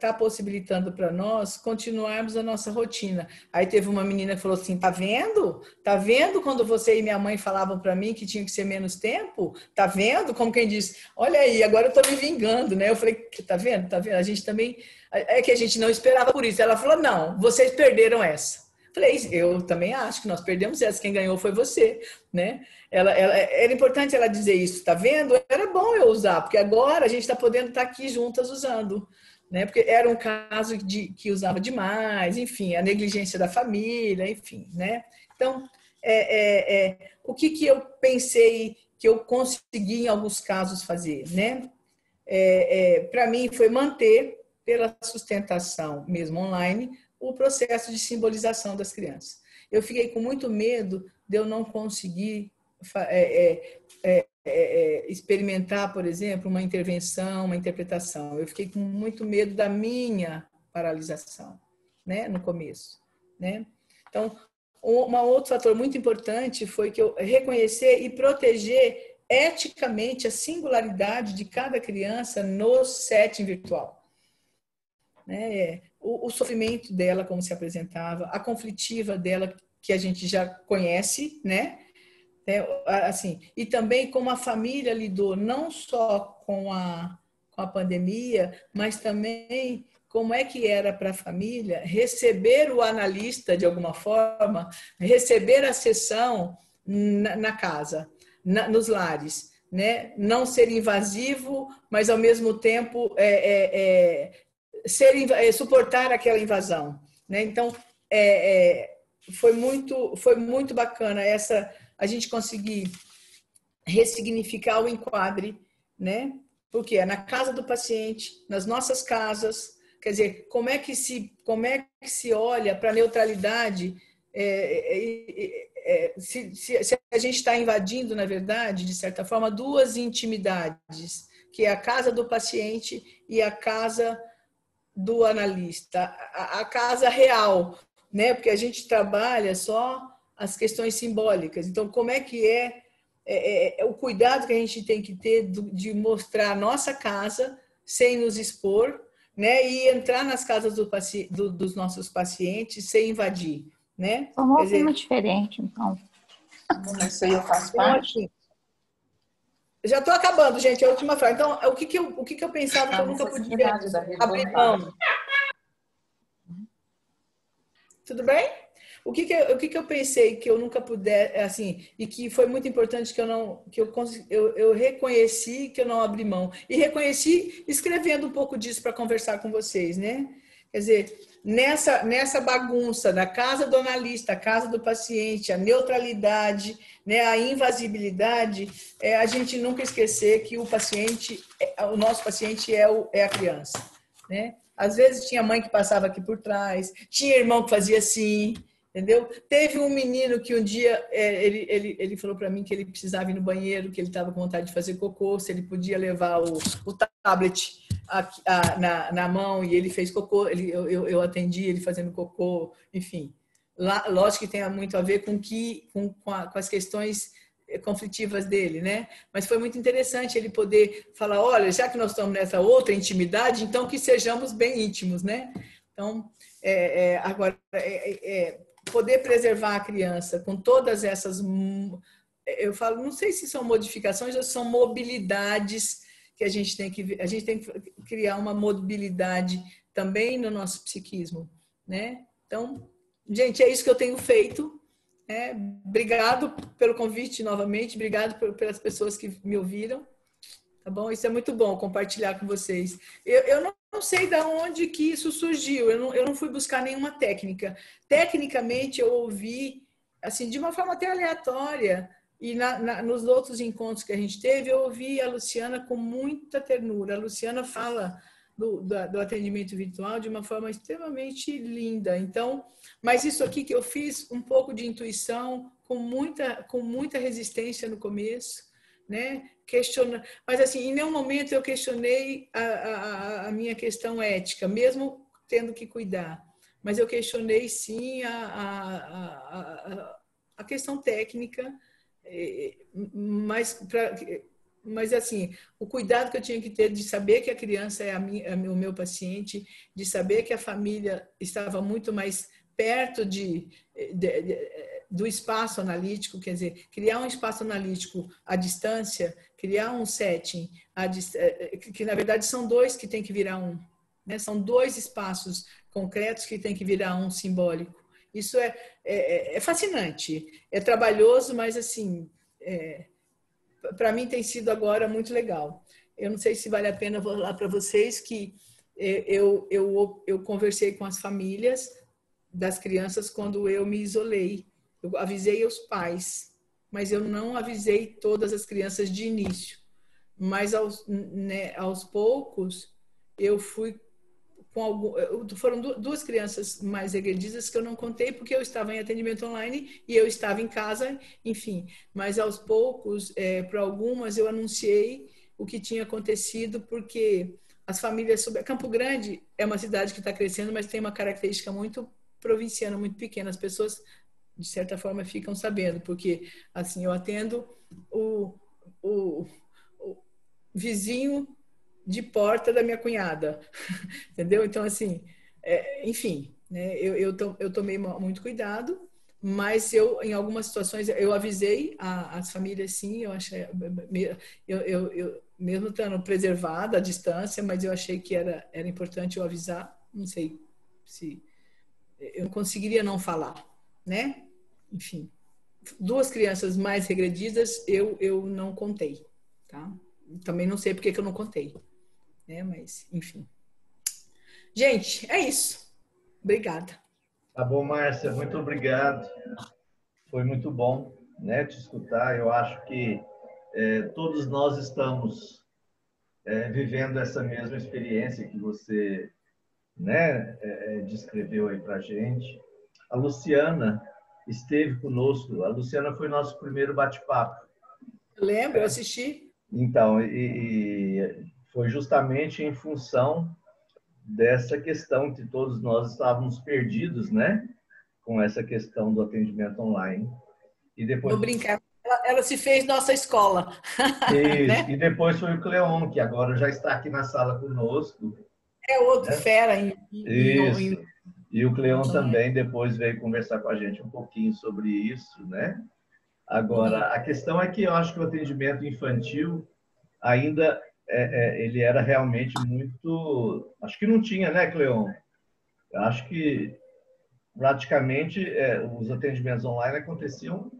tá possibilitando para nós continuarmos a nossa rotina. Aí teve uma menina que falou assim: tá vendo? Tá vendo quando você e minha mãe falavam para mim que tinha que ser menos tempo? Tá vendo? Como quem diz, olha aí, agora eu tô me vingando, né? Eu falei, tá vendo? Tá vendo? A gente também é que a gente não esperava por isso. Ela falou: não, vocês perderam essa. Falei, eu também acho que nós perdemos essa, quem ganhou foi você, né? Era importante ela dizer isso, tá vendo? Era bom eu usar, porque agora a gente está podendo estar aqui juntas usando, né? Porque era um caso que usava demais, enfim, a negligência da família, enfim, né? Então, o que eu pensei que eu consegui em alguns casos fazer, né? Para mim foi manter, pela sustentação mesmo online, o processo de simbolização das crianças. Eu fiquei com muito medo de eu não conseguir experimentar, por exemplo, uma intervenção, uma interpretação. Eu fiquei com muito medo da minha paralisação, né, no começo, né? Então, um outro fator muito importante foi que eu reconhecer e proteger eticamente a singularidade de cada criança no setting virtual, né? O sofrimento dela, como se apresentava, a conflitiva dela, que a gente já conhece, né? Assim, e também como a família lidou não só com a pandemia, mas também como é que era para a família receber o analista de alguma forma, receber a sessão na casa, nos lares, né? Não ser invasivo, mas ao mesmo tempo suportar aquela invasão, né? Então foi muito bacana a gente conseguir ressignificar o enquadre, né? Porque é na casa do paciente, nas nossas casas, quer dizer, como é que se olha para a neutralidade se a gente está invadindo, na verdade, de certa forma, duas intimidades, que é a casa do paciente e a casa do analista, a casa real, né? Porque a gente trabalha só as questões simbólicas. Então, como é que o cuidado que a gente tem que ter de mostrar a nossa casa sem nos expor, né? E entrar nas casas dos nossos pacientes sem invadir, né? Formou um clima diferente, então. Isso aí eu faço parte. Já estou acabando, gente, é a última frase. Então, o que eu pensava que eu nunca podia abrir mão? Tudo bem? O que eu pensei que eu nunca puder, assim, e que foi muito importante eu reconheci que eu não abri mão. E reconheci escrevendo um pouco disso para conversar com vocês, né? Quer dizer, nessa bagunça da casa do analista, a casa do paciente, a neutralidade, né, a invasibilidade, a gente nunca esquecer que o nosso paciente é a criança, né? Às vezes tinha mãe que passava aqui por trás, tinha irmão que fazia assim, entendeu? Teve um menino que um dia ele falou para mim que ele precisava ir no banheiro, que ele estava com vontade de fazer cocô, se ele podia levar o tablet na mão, e ele fez cocô, eu atendi ele fazendo cocô, enfim. Lógico que tem muito a ver com as questões conflitivas dele, né? Mas foi muito interessante ele poder falar, olha, já que nós estamos nessa outra intimidade, então que sejamos bem íntimos, né? Então, agora, poder preservar a criança com todas essas, eu falo, não sei se são modificações ou se são mobilidades que a gente tem que criar uma mobilidade também no nosso psiquismo, né? Então, gente, é isso que eu tenho feito. Obrigado pelo convite novamente, obrigado pelas pessoas que me ouviram, tá bom? Isso é muito bom compartilhar com vocês. Eu não sei de onde que isso surgiu, eu não fui buscar nenhuma técnica. Tecnicamente, eu ouvi, assim, de uma forma até aleatória, e nos outros encontros que a gente teve, eu ouvi a Luciana com muita ternura. A Luciana fala do atendimento virtual de uma forma extremamente linda. Então, mas isso aqui que eu fiz, um pouco de intuição, com muita resistência no começo, né? Mas assim, em nenhum momento eu questionei a minha questão ética, mesmo tendo que cuidar. Mas eu questionei sim a questão técnica, mas Mas, assim, o cuidado que eu tinha que ter de saber que a criança o meu paciente, de saber que a família estava muito mais perto do espaço analítico, quer dizer, criar um espaço analítico à distância, criar um setting, que na verdade são dois que tem que virar um, né? São dois espaços concretos que tem que virar um simbólico. Isso é fascinante, é trabalhoso, mas assim, para mim tem sido agora muito legal. Eu não sei se vale a pena falar para vocês que eu conversei com as famílias das crianças quando eu me isolei. Eu avisei os pais, mas eu não avisei todas as crianças de início. Mas aos poucos eu fui foram duas crianças mais regredidas que eu não contei porque eu estava em atendimento online e eu estava em casa, enfim. Mas aos poucos, para algumas eu anunciei o que tinha acontecido porque as famílias Campo Grande é uma cidade que está crescendo, mas tem uma característica muito provinciana, muito pequena. As pessoas de certa forma ficam sabendo, porque assim eu atendo o vizinho de porta da minha cunhada, entendeu? Então, assim, enfim, né, eu tomei muito cuidado, mas em algumas situações, eu avisei as famílias, sim, eu achei, mesmo estando preservada a distância, mas eu achei que era importante eu avisar, não sei se eu não conseguiria não falar, né? Enfim, duas crianças mais regredidas eu não contei, tá? Também não sei por que eu não contei, né? Mas, enfim. Gente, é isso. Obrigada. Tá bom, Márcia, muito obrigado. Foi muito bom, né, te escutar. Eu acho que todos nós estamos vivendo essa mesma experiência que você, né, descreveu aí para gente. A Luciana esteve conosco. A Luciana foi nosso primeiro bate-papo. Eu lembro, eu assisti. Então, e foi justamente em função dessa questão que todos nós estávamos perdidos, né, com essa questão do atendimento online. E depois Vou brincar. Ela se fez nossa escola. isso. Né? E depois foi o Cleon, que agora já está aqui na sala conosco, É outro né? fera Isso. E o Cleon online. também depois veio conversar com a gente um pouquinho sobre isso, né? Agora, a questão é que eu acho que o atendimento infantil ainda ele era realmente muito... Acho que não tinha, né, Cleon? Eu acho que praticamente os atendimentos online aconteciam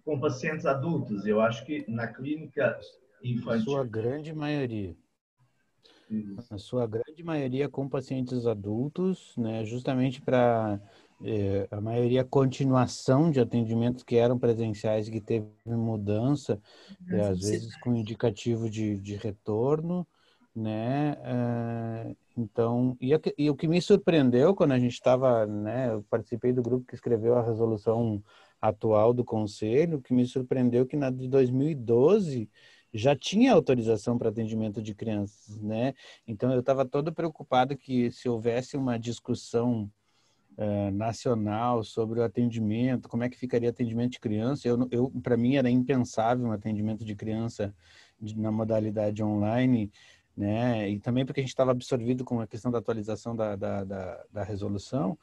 com pacientes adultos. Eu acho que na clínica A sua infantil... grande maioria. Isso. A sua grande maioria com pacientes adultos, né? Justamente para a maioria continuação de atendimentos que eram presenciais que teve mudança, às vezes com indicativo de retorno, né? Então, e o que me surpreendeu quando a gente estava, né? Eu participei do grupo que escreveu a resolução atual do Conselho, o que me surpreendeu que na de 2012 já tinha autorização para atendimento de crianças, né? Então eu estava todo preocupado que se houvesse uma discussão nacional sobre o atendimento, como é que ficaria atendimento de criança, para mim era impensável um atendimento de criança na modalidade online, né? E também porque a gente estava absorvido com a questão da atualização da resolução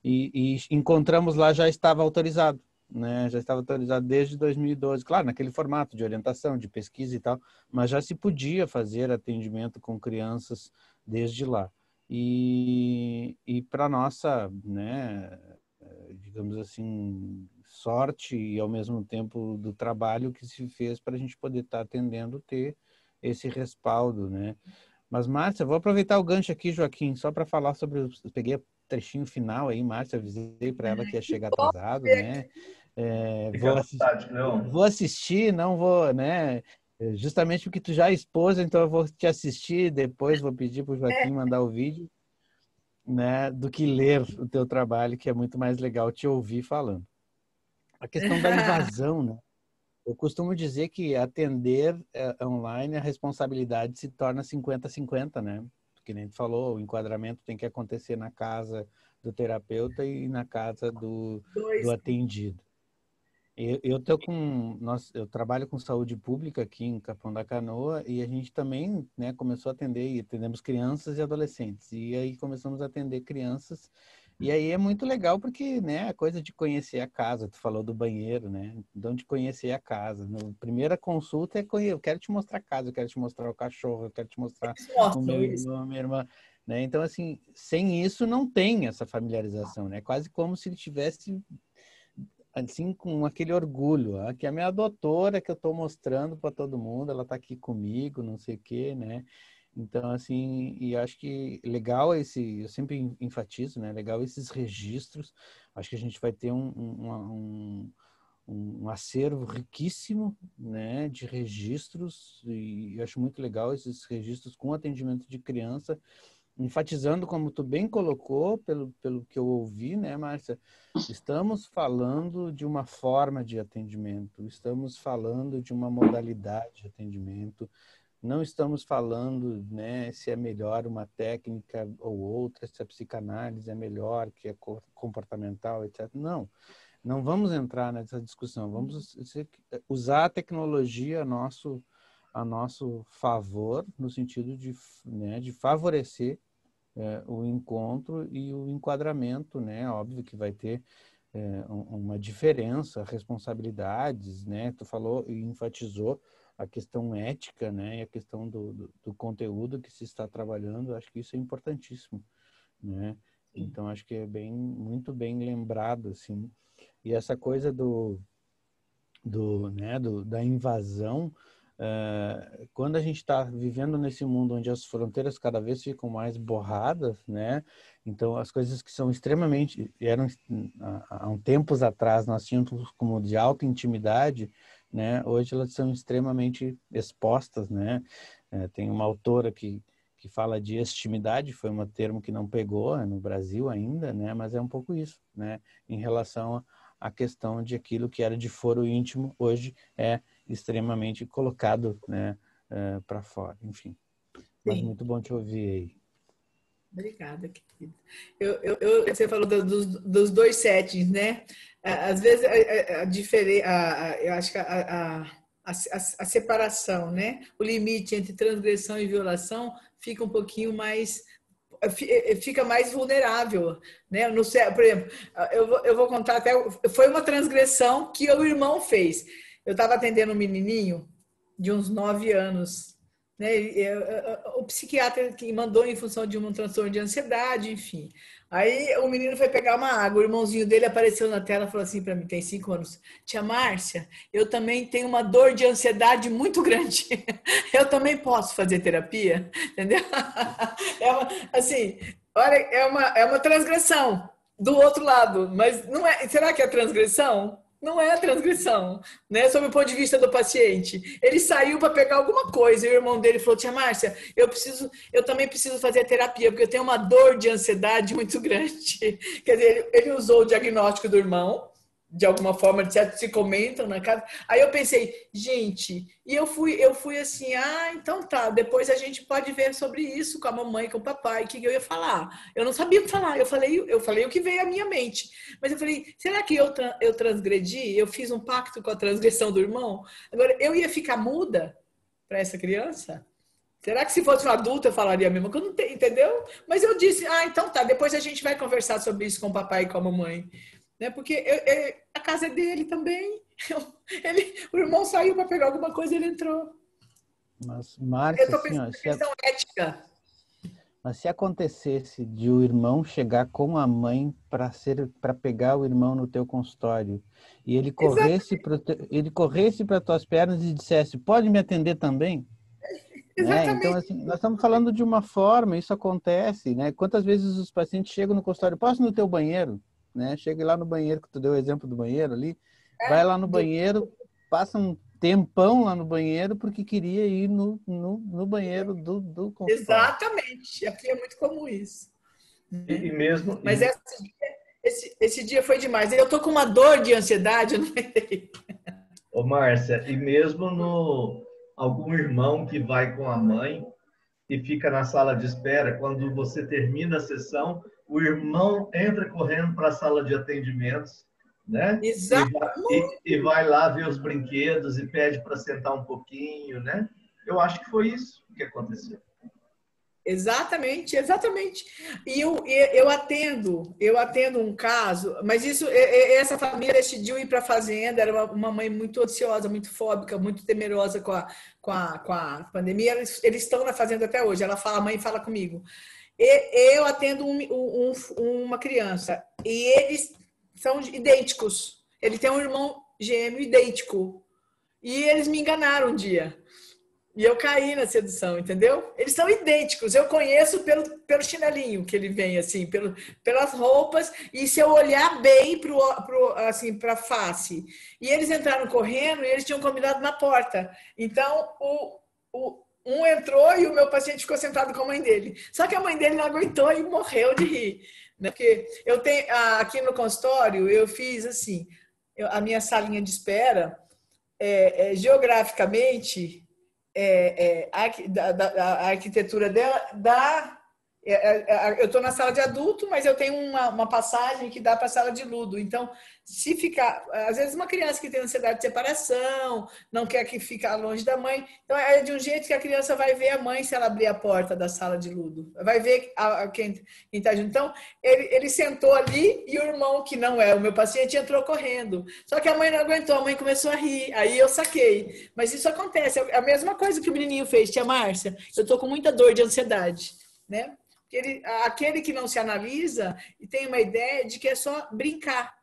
e encontramos lá já estava autorizado, né? Já estava autorizado desde 2012, claro, naquele formato de orientação, de pesquisa e tal, mas já se podia fazer atendimento com crianças desde lá. E para nossa, né, digamos assim, sorte e ao mesmo tempo do trabalho que se fez para a gente poder estar atendendo, ter esse respaldo, né? Mas, Márcia, vou aproveitar o gancho aqui, Joaquim, só para falar sobre peguei o trechinho final aí, Márcia, avisei para ela que ia chegar atrasado, né? Fica à vontade, Cleon. Vou assistir, não vou, né? Justamente porque tu já é esposa, então eu vou te assistir, depois vou pedir para o Joaquim mandar o vídeo, né? Do que ler o teu trabalho, que é muito mais legal te ouvir falando. A questão da invasão, né? Eu costumo dizer que atender online, a responsabilidade se torna 50-50, né? Porque nem tu falou, o enquadramento tem que acontecer na casa do terapeuta e na casa do Dois. atendido. Eu trabalho com saúde pública aqui em Capão da Canoa e a gente também, né, começou a atender e atendemos crianças e adolescentes. E aí começamos a atender crianças e aí é muito legal porque, né, a coisa de conhecer a casa, tu falou do banheiro, né? Então de conhecer a casa. A primeira consulta é eu quero te mostrar a casa, eu quero te mostrar o cachorro, eu quero te mostrar o meu irmão, a minha irmã. Né? Então, assim, sem isso não tem essa familiarização, né? Quase como se ele tivesse, assim, com aquele orgulho, que é a minha doutora que eu estou mostrando para todo mundo, ela está aqui comigo, não sei o quê, né? Então, assim, e acho que legal eu sempre enfatizo, né? Legal esses registros. Acho que a gente vai ter um acervo riquíssimo, né, de registros e eu acho muito legal esses registros com atendimento de criança, enfatizando, como tu bem colocou, pelo que eu ouvi, né, Márcia, estamos falando de uma forma de atendimento, estamos falando de uma modalidade de atendimento, não estamos falando, né, se é melhor uma técnica ou outra, se a psicanálise é melhor que a comportamental, etc. Não vamos entrar nessa discussão, vamos usar a tecnologia a nosso favor, no sentido de, né, de favorecer o encontro e o enquadramento, né? Óbvio que vai ter uma diferença, responsabilidades, né? Tu falou e enfatizou a questão ética, né? E a questão do conteúdo que se está trabalhando, acho que isso é importantíssimo, né? Então, acho que é muito bem lembrado, assim. E essa coisa da invasão, quando a gente está vivendo nesse mundo onde as fronteiras cada vez ficam mais borradas, né? Então, as coisas que são extremamente... há um tempos atrás, nós tínhamos como de alta intimidade, né? Hoje elas são extremamente expostas, né? Tem uma autora que fala de extimidade, foi um termo que não pegou no Brasil ainda, né? Mas é um pouco isso, né? Em relação a questão de aquilo que era de foro íntimo, hoje é extremamente colocado, né, para fora, enfim. Mas muito bom te ouvir aí. Obrigada, querida. Você falou dos dois settings, né? Às vezes eu acho que a separação, né? O limite entre transgressão e violação fica um pouquinho mais fica mais vulnerável, né? Por exemplo, eu vou contar até foi uma transgressão que o irmão fez. Eu estava atendendo um menininho de uns 9 anos, né? O psiquiatra que mandou em função de um transtorno de ansiedade, enfim. Aí o menino foi pegar uma água, o irmãozinho dele apareceu na tela e falou assim para mim, tem 5 anos, tia Márcia, eu também tenho uma dor de ansiedade muito grande, eu também posso fazer terapia, entendeu? Assim, olha, é uma transgressão do outro lado, mas não é, será que é transgressão? Não é transgressão, né? Sob o ponto de vista do paciente. Ele saiu para pegar alguma coisa e o irmão dele falou, tia Márcia, eu também preciso fazer terapia, porque eu tenho uma dor de ansiedade muito grande. Quer dizer, ele usou o diagnóstico do irmão, de alguma forma, de certo, se comentam na casa. Aí eu pensei, gente, e eu fui assim, então tá, depois a gente pode ver sobre isso com a mamãe, com o papai, o que eu ia falar. Eu não sabia o que falar, eu falei o que veio à minha mente. Mas eu falei, será que eu transgredi? Eu fiz um pacto com a transgressão do irmão? Agora, eu ia ficar muda para essa criança? Será que se fosse um adulto eu falaria a mesma coisa? Entendeu? Mas eu disse, então tá, depois a gente vai conversar sobre isso com o papai e com a mamãe. Né? Porque a casa é dele também. O irmão saiu para pegar alguma coisa e ele entrou. Mas, Márcia, eu estou pensando na questão ética. Mas se acontecesse de o irmão chegar com a mãe para pegar o irmão no teu consultório e ele corresse para tuas pernas e dissesse, pode me atender também? Né? Então, assim, nós estamos falando de uma forma, isso acontece, né? Quantas vezes os pacientes chegam no consultório, posso ir no teu banheiro? Né? Chega lá no banheiro, que tu deu o exemplo do banheiro ali, vai lá no banheiro, passa um tempão lá no banheiro porque queria ir no banheiro do consultório. Exatamente, aqui é muito comum isso. E mesmo... Mas esse dia foi demais. Eu tô com uma dor de ansiedade, eu não sei. Ô, Márcia, e mesmo algum irmão que vai com a mãe e fica na sala de espera, quando você termina a sessão, o irmão entra correndo para a sala de atendimentos né? Exato. E vai lá ver os brinquedos e pede para sentar um pouquinho, né? Eu acho que foi isso que aconteceu. Exatamente, exatamente. E eu atendo um caso, mas essa família decidiu ir para a fazenda, era uma mãe muito ansiosa, muito fóbica, muito temerosa com a pandemia. Eles estão na fazenda até hoje. Ela fala, a mãe fala comigo. Eu atendo uma criança e eles são idênticos. Ele tem um irmão gêmeo idêntico. E eles me enganaram um dia. E eu caí na sedução, entendeu? Eles são idênticos. Eu conheço pelo chinelinho que ele vem, assim, pelas roupas. E se eu olhar bem para a face. E eles entraram correndo e eles tinham combinado na porta. Então, um entrou e o meu paciente ficou sentado com a mãe dele. Só que a mãe dele não aguentou e morreu de rir. Né? Porque eu tenho, aqui no consultório, eu fiz assim, a minha salinha de espera, geograficamente... a arquitetura dela eu estou na sala de adulto, mas eu tenho uma passagem que dá para a sala de ludo. Então, se ficar... Às vezes, uma criança que tem ansiedade de separação, não quer que fique longe da mãe. Então, é de um jeito que a criança vai ver a mãe se ela abrir a porta da sala de ludo. Vai ver quem está junto. Então, ele sentou ali e o irmão, que não é o meu paciente, entrou correndo. Só que a mãe não aguentou, a mãe começou a rir. Aí eu saquei. Mas isso acontece. É a mesma coisa que o menininho fez, tia Márcia. Eu estou com muita dor de ansiedade, né? Aquele que não se analisa e tem uma ideia de que é só brincar,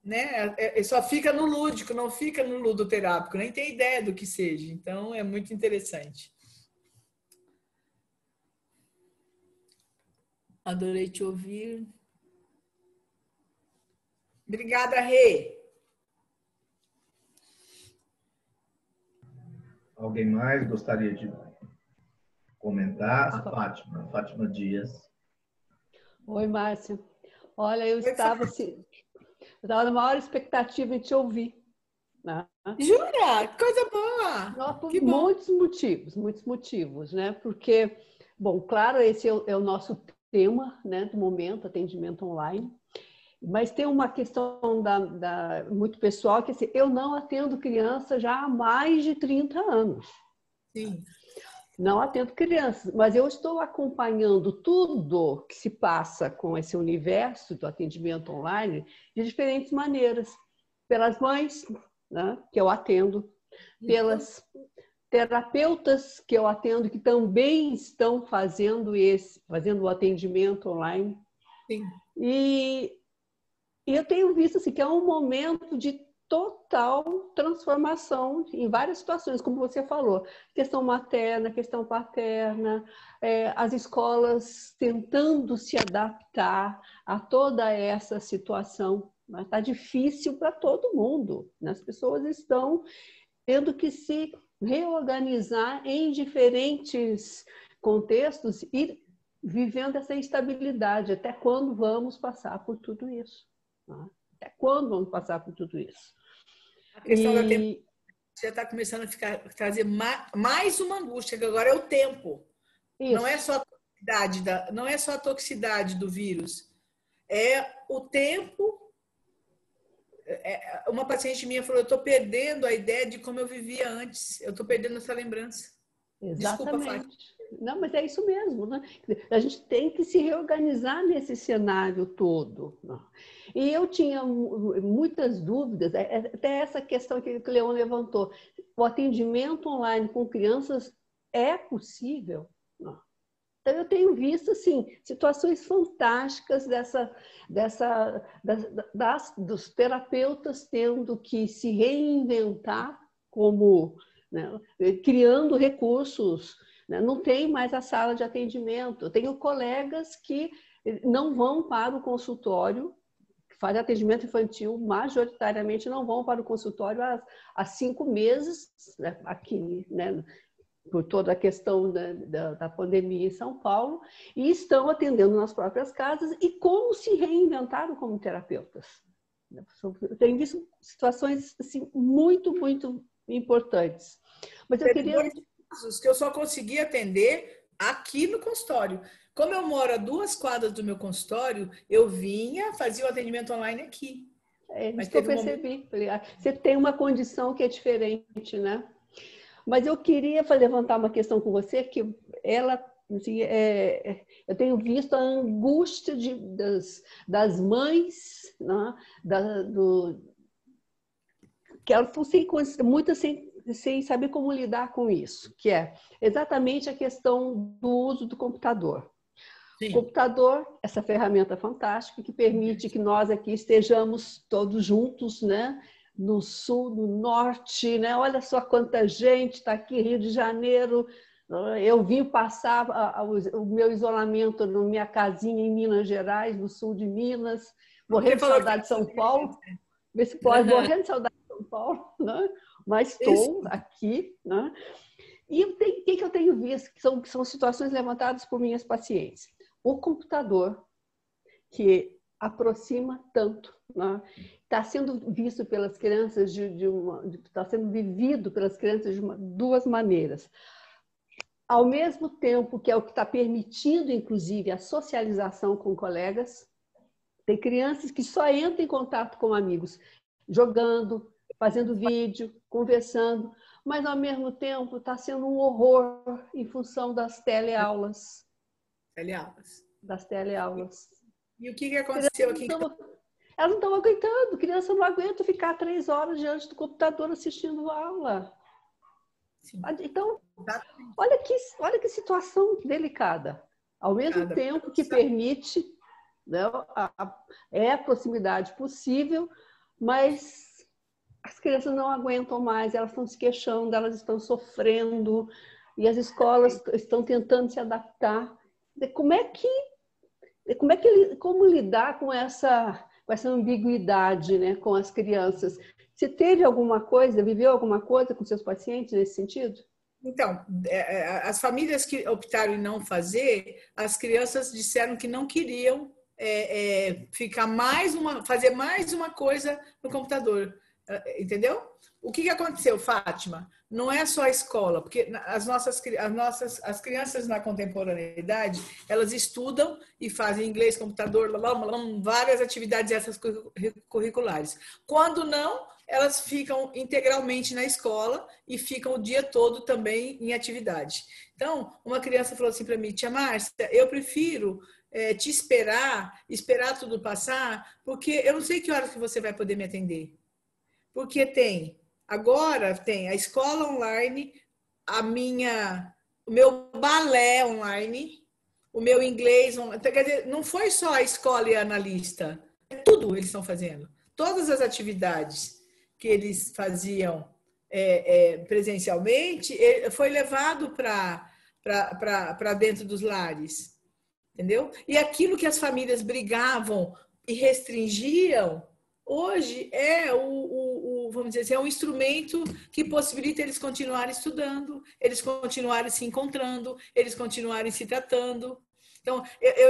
né? Só fica no lúdico, não fica no ludoterápico, nem tem ideia do que seja. Então, é muito interessante. Adorei te ouvir. Obrigada, Rê. Alguém mais gostaria de comentar? A Fátima Dias. Oi, Márcia. Olha, eu estava na maior expectativa em te ouvir. Né? Jura? Coisa boa! Por muitos motivos, né? Porque, bom, claro, esse é o nosso tema, né, do momento, atendimento online. Mas tem uma questão muito pessoal, que assim, eu não atendo criança já há mais de 30 anos. Sim. Não atendo crianças, mas eu estou acompanhando tudo que se passa com esse universo do atendimento online de diferentes maneiras. Pelas mães, né, que eu atendo, pelas terapeutas que eu atendo, que também estão fazendo o atendimento online. Sim. E eu tenho visto assim, que é um momento de total transformação em várias situações, como você falou, questão materna, questão paterna, as escolas tentando se adaptar a toda essa situação. Está difícil para todo mundo, né? As pessoas estão tendo que se reorganizar em diferentes contextos e vivendo essa instabilidade. Até quando vamos passar por tudo isso? Até quando vamos passar por tudo isso? A questão da tempo já está começando a trazer mais uma angústia, que agora é o tempo. Isso. Não é só a toxicidade do vírus, é o tempo. Uma paciente minha falou, eu estou perdendo a ideia de como eu vivia antes, eu estou perdendo essa lembrança. Exatamente. Desculpa, Fátima. Não, mas é isso mesmo, né? A gente tem que se reorganizar nesse cenário todo. E eu tinha muitas dúvidas, até essa questão que o Leon levantou. O atendimento online com crianças é possível? Não. Então, eu tenho visto assim, situações fantásticas dos terapeutas tendo que se reinventar como, né, criando recursos. Não tem mais a sala de atendimento. Eu tenho colegas que não vão para o consultório, que fazem atendimento infantil, majoritariamente não vão para o consultório há 5 meses, né, aqui, né, por toda a questão da pandemia em São Paulo, e estão atendendo nas próprias casas e como se reinventaram como terapeutas. Eu tenho visto situações assim, muito, muito importantes. Mas eu queria... que eu só consegui atender aqui no consultório. Como eu moro a 2 quadras do meu consultório, eu vinha, fazia o atendimento online aqui. Mas isso que eu teve um momento... percebi. Falei, você tem uma condição que é diferente, né? Mas eu queria levantar uma questão com você, que ela, assim, eu tenho visto a angústia das mães, né? Que elas estão muitas sem saber como lidar com isso, que é exatamente a questão do uso do computador. Sim. O computador, essa ferramenta fantástica que permite que nós aqui estejamos todos juntos, né? No sul, no norte, né? Olha só quanta gente está aqui, Rio de Janeiro. Eu vim passar o meu isolamento na minha casinha em Minas Gerais, no sul de Minas, morrendo de saudade de São Paulo. Vê se pode, morrendo de saudade de São Paulo, né? Mas estou aqui, né? E o que eu tenho visto, que são situações levantadas por minhas pacientes. O computador, que aproxima tanto, né? Está sendo visto pelas crianças está sendo vivido pelas crianças de duas maneiras. Ao mesmo tempo que é o que está permitindo, inclusive, a socialização com colegas, tem crianças que só entram em contato com amigos, jogando, fazendo vídeo, conversando, mas ao mesmo tempo está sendo um horror em função das teleaulas. Das teleaulas. E o que aconteceu aqui? Elas não estão aguentando, criança não aguenta ficar 3 horas diante do computador assistindo aula. Sim. Então, olha que situação delicada. Ao mesmo tempo que permite, né, a proximidade possível, mas as crianças não aguentam mais, elas estão se queixando, elas estão sofrendo, e as escolas estão tentando se adaptar. Como lidar com essa ambiguidade, né, com as crianças? Você teve alguma coisa, viveu alguma coisa com seus pacientes nesse sentido? Então, as famílias que optaram em não fazer, as crianças disseram que não queriam fazer mais uma coisa no computador, entendeu? O que aconteceu, Fátima? Não é só a escola, porque as crianças na contemporaneidade, elas estudam e fazem inglês, computador, várias atividades extracurriculares. Quando não, elas ficam integralmente na escola e ficam o dia todo também em atividade. Então, uma criança falou assim para mim, tia Márcia, eu prefiro te esperar tudo passar, porque eu não sei que horas que você vai poder me atender. Porque agora tem a escola online, o meu balé online, o meu inglês online. Então, quer dizer, não foi só a escola e a analista, tudo eles estão fazendo. Todas as atividades que eles faziam presencialmente foi levado para dentro dos lares, entendeu? E aquilo que as famílias brigavam e restringiam, hoje vamos dizer assim, é um instrumento que possibilita eles continuarem estudando, eles continuarem se encontrando, eles continuarem se tratando. Então,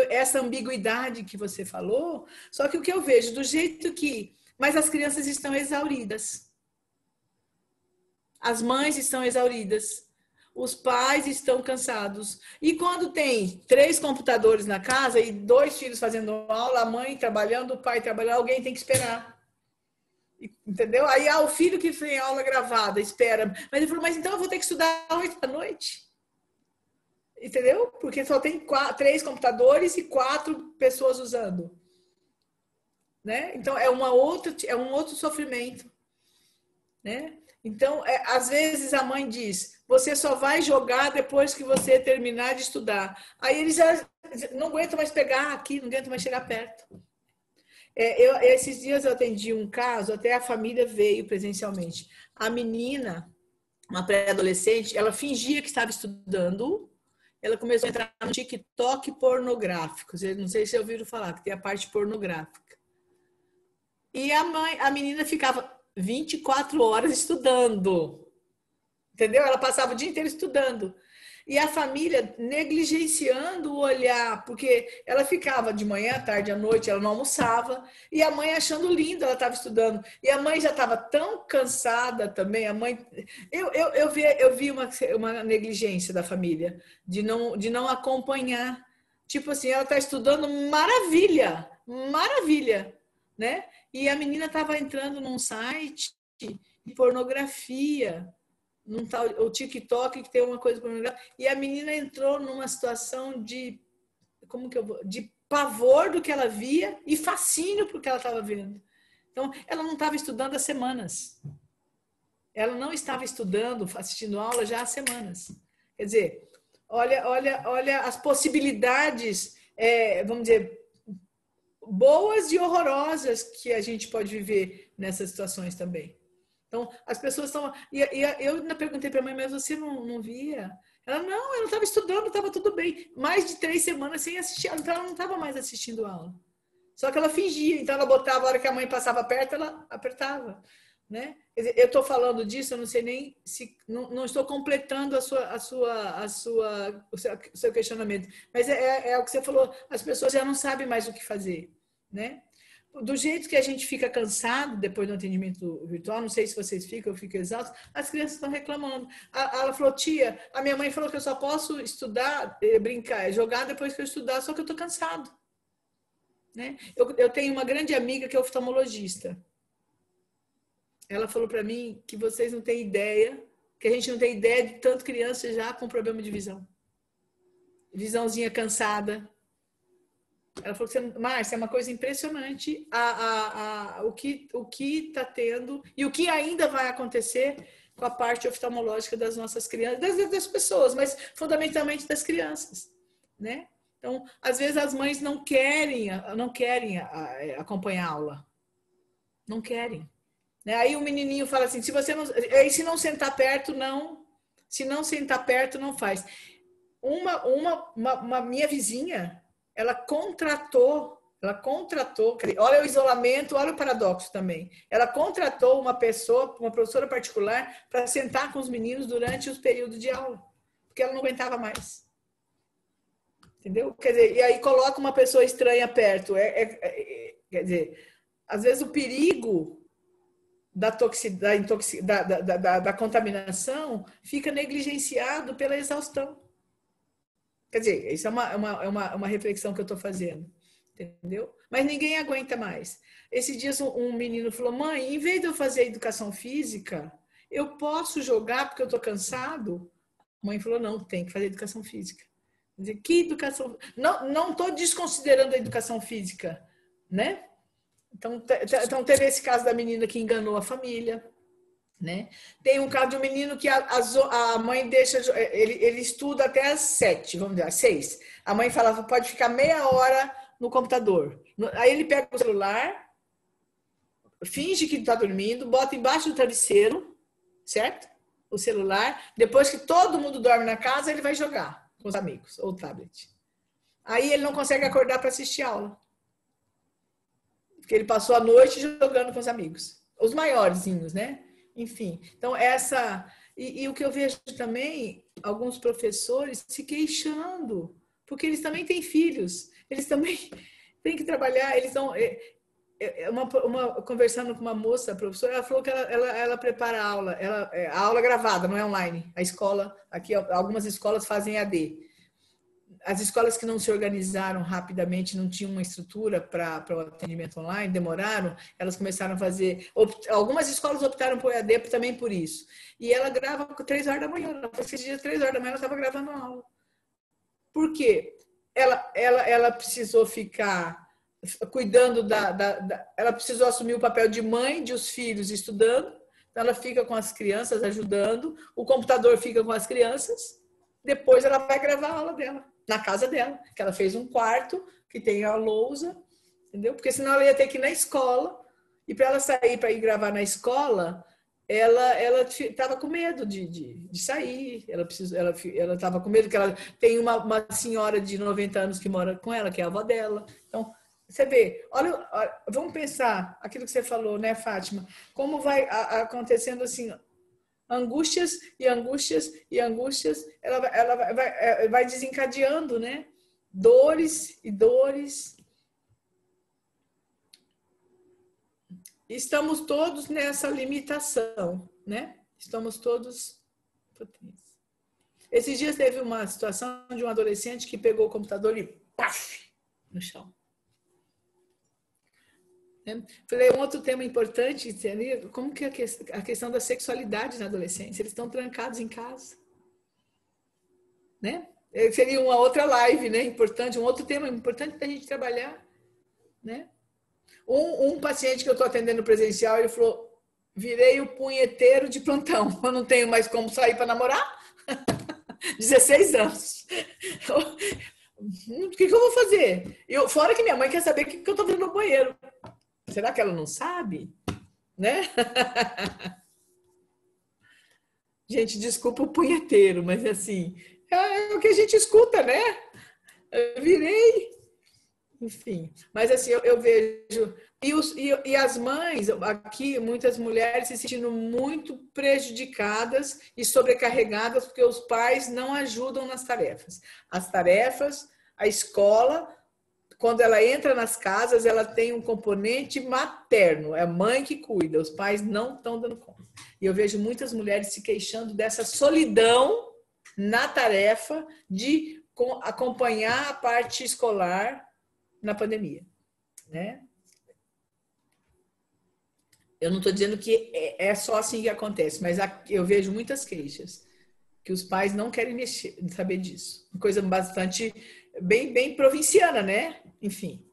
essa ambiguidade que você falou, só que o que eu vejo, do jeito que... Mas as crianças estão exauridas. As mães estão exauridas. Os pais estão cansados. E quando tem 3 computadores na casa e 2 filhos fazendo aula, a mãe trabalhando, o pai trabalhando, alguém tem que esperar. Entendeu? Aí o filho que tem aula gravada espera. Mas ele falou, mas então eu vou ter que estudar 8 da noite. Entendeu? Porque só tem 3 computadores e 4 pessoas usando. Né? Então, é um outro sofrimento. Né? Então, às vezes a mãe diz, você só vai jogar depois que você terminar de estudar. Aí eles já não aguentam mais pegar aqui, não aguentam mais chegar perto. Esses dias eu atendi um caso, até a família veio presencialmente. A menina, uma pré-adolescente, ela fingia que estava estudando, ela começou a entrar no TikTok pornográfico. Não sei se vocês ouviram falar, que tem a parte pornográfica. E a menina ficava 24 horas estudando. Entendeu? Ela passava o dia inteiro estudando. E a família negligenciando o olhar, porque ela ficava de manhã, à tarde, à noite, ela não almoçava, e a mãe achando lindo, ela estava estudando. E a mãe já estava tão cansada também, a mãe... Eu vi uma negligência da família, de não acompanhar. Tipo assim, ela está estudando, maravilha, né? E a menina estava entrando num site de pornografia, num tal, o TikTok, que tem uma coisa pornográfica, e a menina entrou numa situação de, de pavor do que ela via e fascínio porque ela estava vendo. Então, ela não estava estudando há semanas. Ela não estava estudando, assistindo aula já há semanas. Quer dizer, olha as possibilidades, vamos dizer, boas e horrorosas que a gente pode viver nessas situações também. Então, as pessoas estão... E eu ainda perguntei para a mãe, mas você não via? Ela não estava estudando, estava tudo bem. Mais de 3 semanas sem assistir, então ela não estava mais assistindo aula. Só que ela fingia, então ela botava, a hora que a mãe passava perto, ela apertava. Né? Quer dizer, eu estou falando disso, eu não sei nem se... Não estou completando o seu questionamento. Mas é o que você falou, as pessoas já não sabem mais o que fazer. Né? Do jeito que a gente fica cansado depois do atendimento virtual, não sei se vocês ficam, eu fico exausto, as crianças estão reclamando. Ela falou, tia, a minha mãe falou que eu só posso estudar, brincar, jogar depois que eu estudar, só que eu estou cansado. Né? Eu tenho uma grande amiga que é oftalmologista. Ela falou para mim que vocês não têm ideia, que a gente não tem ideia de tanto criança já com problema de visão. Visãozinha cansada. Ela falou, Márcia, é uma coisa impressionante o que está tendo e o que ainda vai acontecer com a parte oftalmológica das nossas crianças, das pessoas, mas fundamentalmente das crianças, né? Então, às vezes as mães não querem acompanhar a aula. Não querem. Aí o menininho fala assim, se não sentar perto, não. Se não sentar perto, não faz. Uma minha vizinha, ela contratou, olha o isolamento, olha o paradoxo também. Ela contratou uma professora particular, para sentar com os meninos durante os períodos de aula, porque ela não aguentava mais. Entendeu? Quer dizer, e aí coloca uma pessoa estranha perto. Quer dizer, às vezes o perigo da contaminação fica negligenciado pela exaustão. Quer dizer, isso é uma reflexão que eu estou fazendo, entendeu? Mas ninguém aguenta mais. Esses dias um menino falou, mãe, em vez de eu fazer educação física, eu posso jogar porque eu estou cansado? A mãe falou, não, tem que fazer educação física. Quer dizer, que educação... Não estou desconsiderando a educação física, né? Então, teve esse caso da menina que enganou a família, né? Tem um caso de um menino que a mãe deixa... Ele estuda até às 7, vamos dizer, às 6. A mãe falava, pode ficar meia hora no computador. Aí ele pega o celular, finge que está dormindo, bota embaixo do travesseiro, certo? O celular. Depois que todo mundo dorme na casa, ele vai jogar com os amigos, ou tablet. Aí ele não consegue acordar para assistir aula. Porque ele passou a noite jogando com os amigos. Os maiorzinhos, né? Enfim, então e o que eu vejo também, alguns professores se queixando, porque eles também têm filhos, eles também têm que trabalhar, eles não... Conversando com uma moça, professora, ela falou que ela prepara a aula, a aula gravada, não é online. A escola, aqui algumas escolas fazem AD. As escolas que não se organizaram rapidamente, não tinham uma estrutura para o atendimento online, demoraram, elas começaram a fazer... Algumas escolas optaram por EAD também por isso. E ela grava 3 horas da manhã. Esses dias, 3 horas da manhã, ela estava gravando a aula. Por quê? Ela precisou ficar cuidando ela precisou assumir o papel de mãe de os filhos estudando. Então, ela fica com as crianças ajudando. O computador fica com as crianças. Depois, ela vai gravar a aula dela. Na casa dela, que ela fez um quarto que tem a lousa, entendeu? Porque senão ela ia ter que ir na escola, e para ela sair para ir gravar na escola, ela estava com medo de sair, ela estava com medo que ela tem uma senhora de 90 anos que mora com ela, que é a avó dela. Então, você vê, olha, vamos pensar aquilo que você falou, né, Fátima? Como vai acontecendo assim, angústias e angústias e angústias, ela vai desencadeando, né? Dores e dores. Estamos todos nessa limitação, né? Estamos todos... Esses dias teve uma situação de um adolescente que pegou o computador e paf, no chão. né? Falei, um outro tema importante seria como que a questão da sexualidade na adolescência. Eles estão trancados em casa, né? Seria uma outra live, né? Importante, um outro tema importante da gente trabalhar, né? Um paciente que eu estou atendendo presencial, ele falou, virei o punheteiro de plantão, eu não tenho mais como sair para namorar. 16 anos. O que eu vou fazer? Fora que minha mãe quer saber o que eu estou fazendo no banheiro. Será que ela não sabe? Né? Gente, desculpa o punheteiro, mas assim, é o que a gente escuta, né? Eu virei. Enfim, mas assim, eu vejo. E as mães, aqui, muitas mulheres se sentindo muito prejudicadas e sobrecarregadas porque os pais não ajudam nas tarefas. As tarefas, a escola, quando ela entra nas casas, ela tem um componente materno, é a mãe que cuida, os pais não estão dando conta. E eu vejo muitas mulheres se queixando dessa solidão na tarefa de acompanhar a parte escolar na pandemia, né? Eu não estou dizendo que é só assim que acontece, mas eu vejo muitas queixas que os pais não querem mexer, saber disso. Uma coisa bastante, bem provinciana, né? Enfim.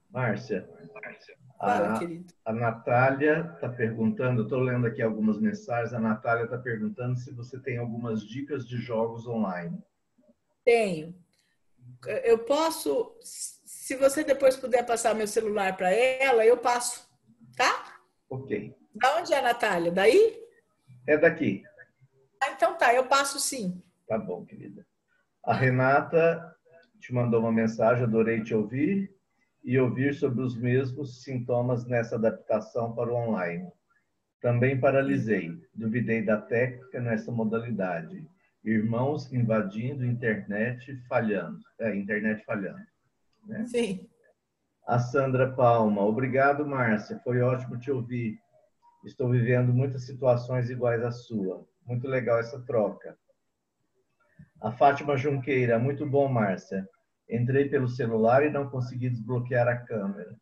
Márcia, Fala, querido. a Natália está perguntando, estou lendo aqui algumas mensagens, a Natália está perguntando se você tem algumas dicas de jogos online. Tenho. Eu posso, se você depois puder passar meu celular para ela, eu passo, tá? Ok. Da onde é a Natália? Daí? É daqui. Ah, então tá, eu passo sim. Tá bom, querida. A Renata te mandou uma mensagem, adorei te ouvir e ouvir sobre os mesmos sintomas nessa adaptação para o online. Também paralisei, duvidei da técnica nessa modalidade. Irmãos invadindo, internet falhando. Internet falhando. Né? Sim. A Sandra Palma, obrigado, Márcia, foi ótimo te ouvir. Estou vivendo muitas situações iguais à sua. Muito legal essa troca. A Fátima Junqueira, muito bom, Márcia. Entrei pelo celular e não consegui desbloquear a câmera.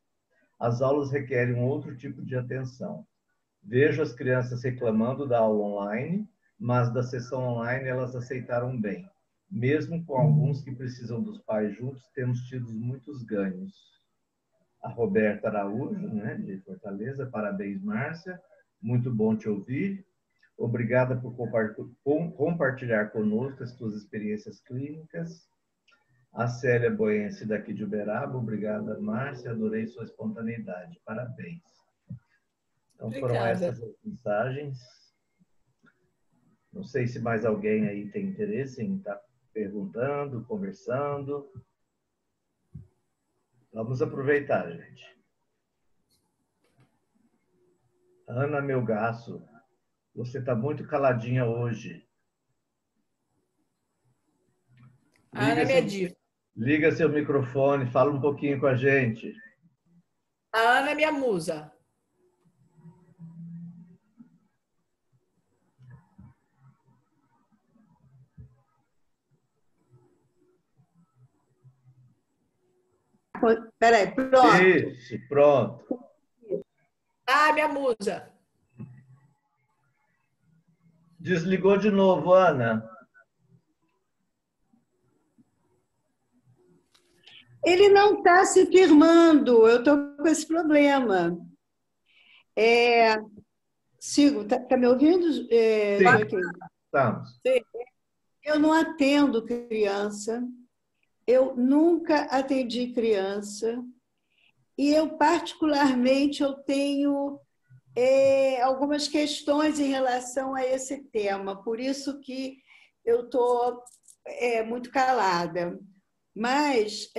As aulas requerem um outro tipo de atenção. Vejo as crianças reclamando da aula online, mas da sessão online elas aceitaram bem. Mesmo com alguns que precisam dos pais juntos, temos tido muitos ganhos. A Roberta Araújo, né, de Fortaleza, parabéns, Márcia. Muito bom te ouvir. Obrigada por compartilhar conosco as suas experiências clínicas. A Célia Boense, daqui de Uberaba, obrigada, Márcia, adorei sua espontaneidade, parabéns. Então, foram essas as mensagens. Não sei se mais alguém aí tem interesse em estar perguntando, conversando. Vamos aproveitar, gente. Ana Melgaço, você está muito caladinha hoje. Liga seu microfone, fala um pouquinho com a gente. A Ana é minha musa. Peraí, pronto. Isso, pronto. Ah, minha musa. Desligou de novo, Ana. Ele não está se firmando, eu estou com esse problema. Sigo, está me ouvindo? Sim, estamos. Eu não atendo criança, eu nunca atendi criança, e eu, particularmente, eu tenho algumas questões em relação a esse tema, por isso que eu estou muito calada. Mas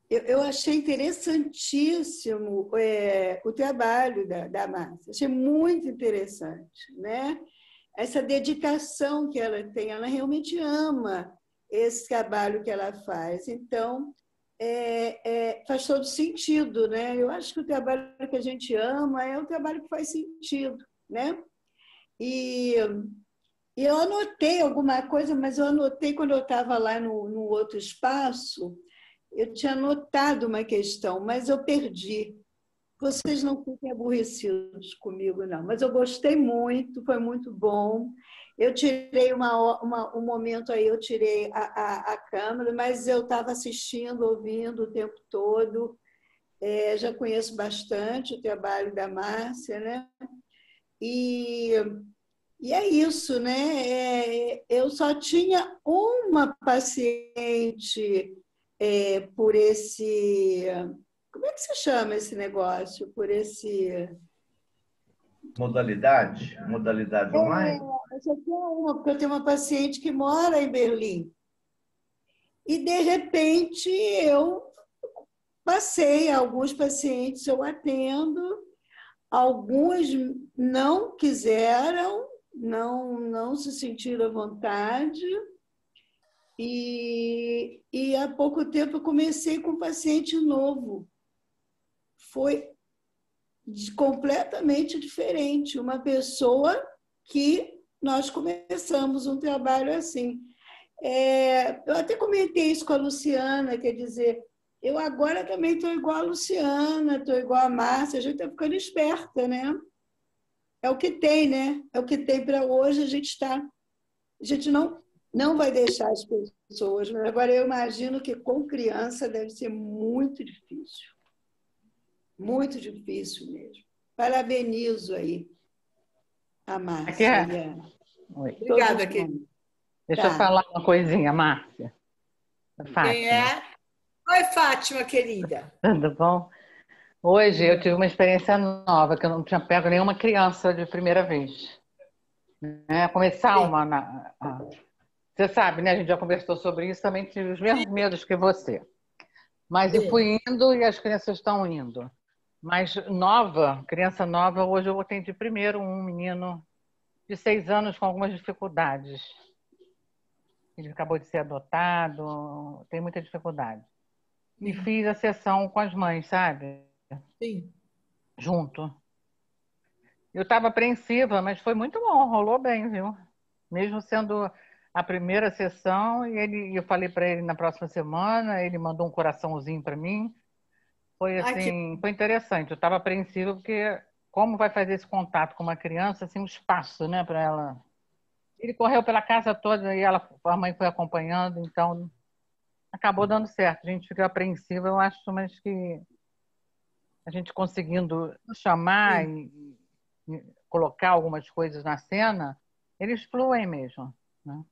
eu achei interessantíssimo o trabalho da Márcia, achei muito interessante, né? Essa dedicação que ela tem, ela realmente ama esse trabalho que ela faz. Então, faz todo sentido, né? Eu acho que o trabalho que a gente ama é o trabalho que faz sentido, né? E E eu anotei alguma coisa, mas eu anotei quando eu estava lá no outro espaço, eu tinha anotado uma questão, mas eu perdi. Vocês não fiquem aborrecidos comigo, não. Mas eu gostei muito, foi muito bom. Eu tirei um momento aí, eu tirei a câmera, mas eu estava assistindo, ouvindo o tempo todo. Já conheço bastante o trabalho da Márcia, né? E é isso, né? Eu só tinha uma paciente por esse... Como é que se chama esse negócio? Por esse... Modalidade online? Eu só tinha uma, porque eu tenho uma paciente que mora em Berlim. E, de repente, eu passei alguns pacientes, eu atendo, alguns não quiseram, não se sentiram à vontade. E há pouco tempo eu comecei com um paciente novo. Foi completamente diferente. Uma pessoa que nós começamos um trabalho assim. Eu até comentei isso com a Luciana, quer dizer, eu agora também estou igual a Luciana, estou igual a Márcia, a gente está ficando esperta, né? É o que tem, né? É o que tem para hoje, a gente não vai deixar as pessoas, mas agora eu imagino que com criança deve ser muito difícil. Muito difícil mesmo. Parabenizo aí a Márcia. Aqui é. Obrigada, querida. Deixa eu falar uma coisinha, Márcia. Fátima. Quem é? Oi, Fátima, querida. Tudo bom? Hoje eu tive uma experiência nova, que eu não tinha pego nenhuma criança de primeira vez. Começar Você sabe, né? A gente já conversou sobre isso, também tive os mesmos medos que você. Mas eu fui indo e as crianças estão indo. Mas criança nova, hoje eu atendi primeiro um menino de 6 anos com algumas dificuldades. Ele acabou de ser adotado, tem muita dificuldade. E fiz a sessão com as mães, sabe? Sim. Junto. Eu estava apreensiva, mas foi muito bom, rolou bem, viu? Mesmo sendo a primeira sessão, e eu falei para ele na próxima semana, ele mandou um coraçãozinho para mim. Foi assim, foi interessante. Eu estava apreensiva porque como vai fazer esse contato com uma criança, assim, um espaço, né, para ela. Ele correu pela casa toda e a mãe foi acompanhando, então acabou dando certo. A gente fica apreensiva, eu acho, mas que a gente conseguindo chamar e colocar algumas coisas na cena, eles fluem mesmo, né?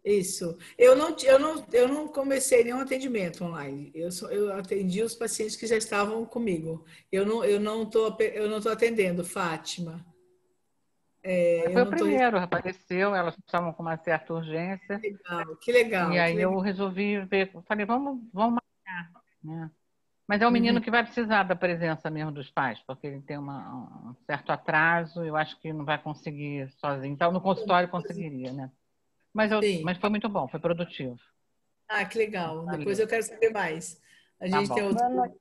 Isso. Eu não comecei nenhum atendimento online. Eu atendi os pacientes que já estavam comigo. Eu não tô atendendo, Fátima. Foi o primeiro, apareceu, elas estavam com uma certa urgência. Que legal. E aí eu resolvi ver, falei, vamos marcar, né? Mas é um menino que vai precisar da presença mesmo dos pais, porque ele tem um certo atraso, eu acho que não vai conseguir sozinho. Então, no consultório conseguiria, né? Mas foi muito bom, foi produtivo. Ah, que legal. Depois eu quero saber mais. A gente tem outro... Boa noite.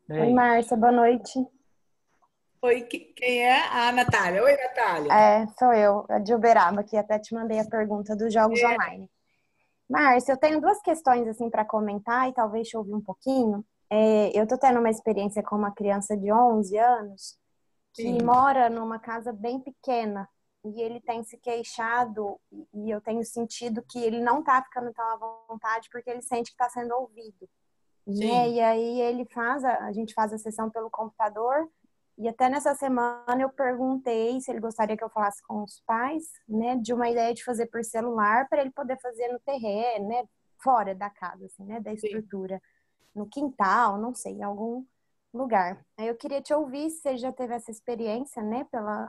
Oi, Márcia, boa noite. Oi, quem é? A Natália. Oi, Natália. Sou eu, a de Uberaba, que até te mandei a pergunta dos jogos online. Márcia, eu tenho 2 questões assim para comentar e talvez te ouvir um pouquinho. Eu estou tendo uma experiência com uma criança de 11 anos que mora numa casa bem pequena e ele tem se queixado e eu tenho sentido que ele não está ficando tão à vontade porque ele sente que está sendo ouvido. Né? E aí a gente faz a sessão pelo computador. E até nessa semana eu perguntei se ele gostaria que eu falasse com os pais, né, de uma ideia de fazer por celular para ele poder fazer no terreno, né, fora da casa, assim, né, da estrutura, no quintal, não sei, em algum lugar. Aí eu queria te ouvir se você já teve essa experiência, né, pela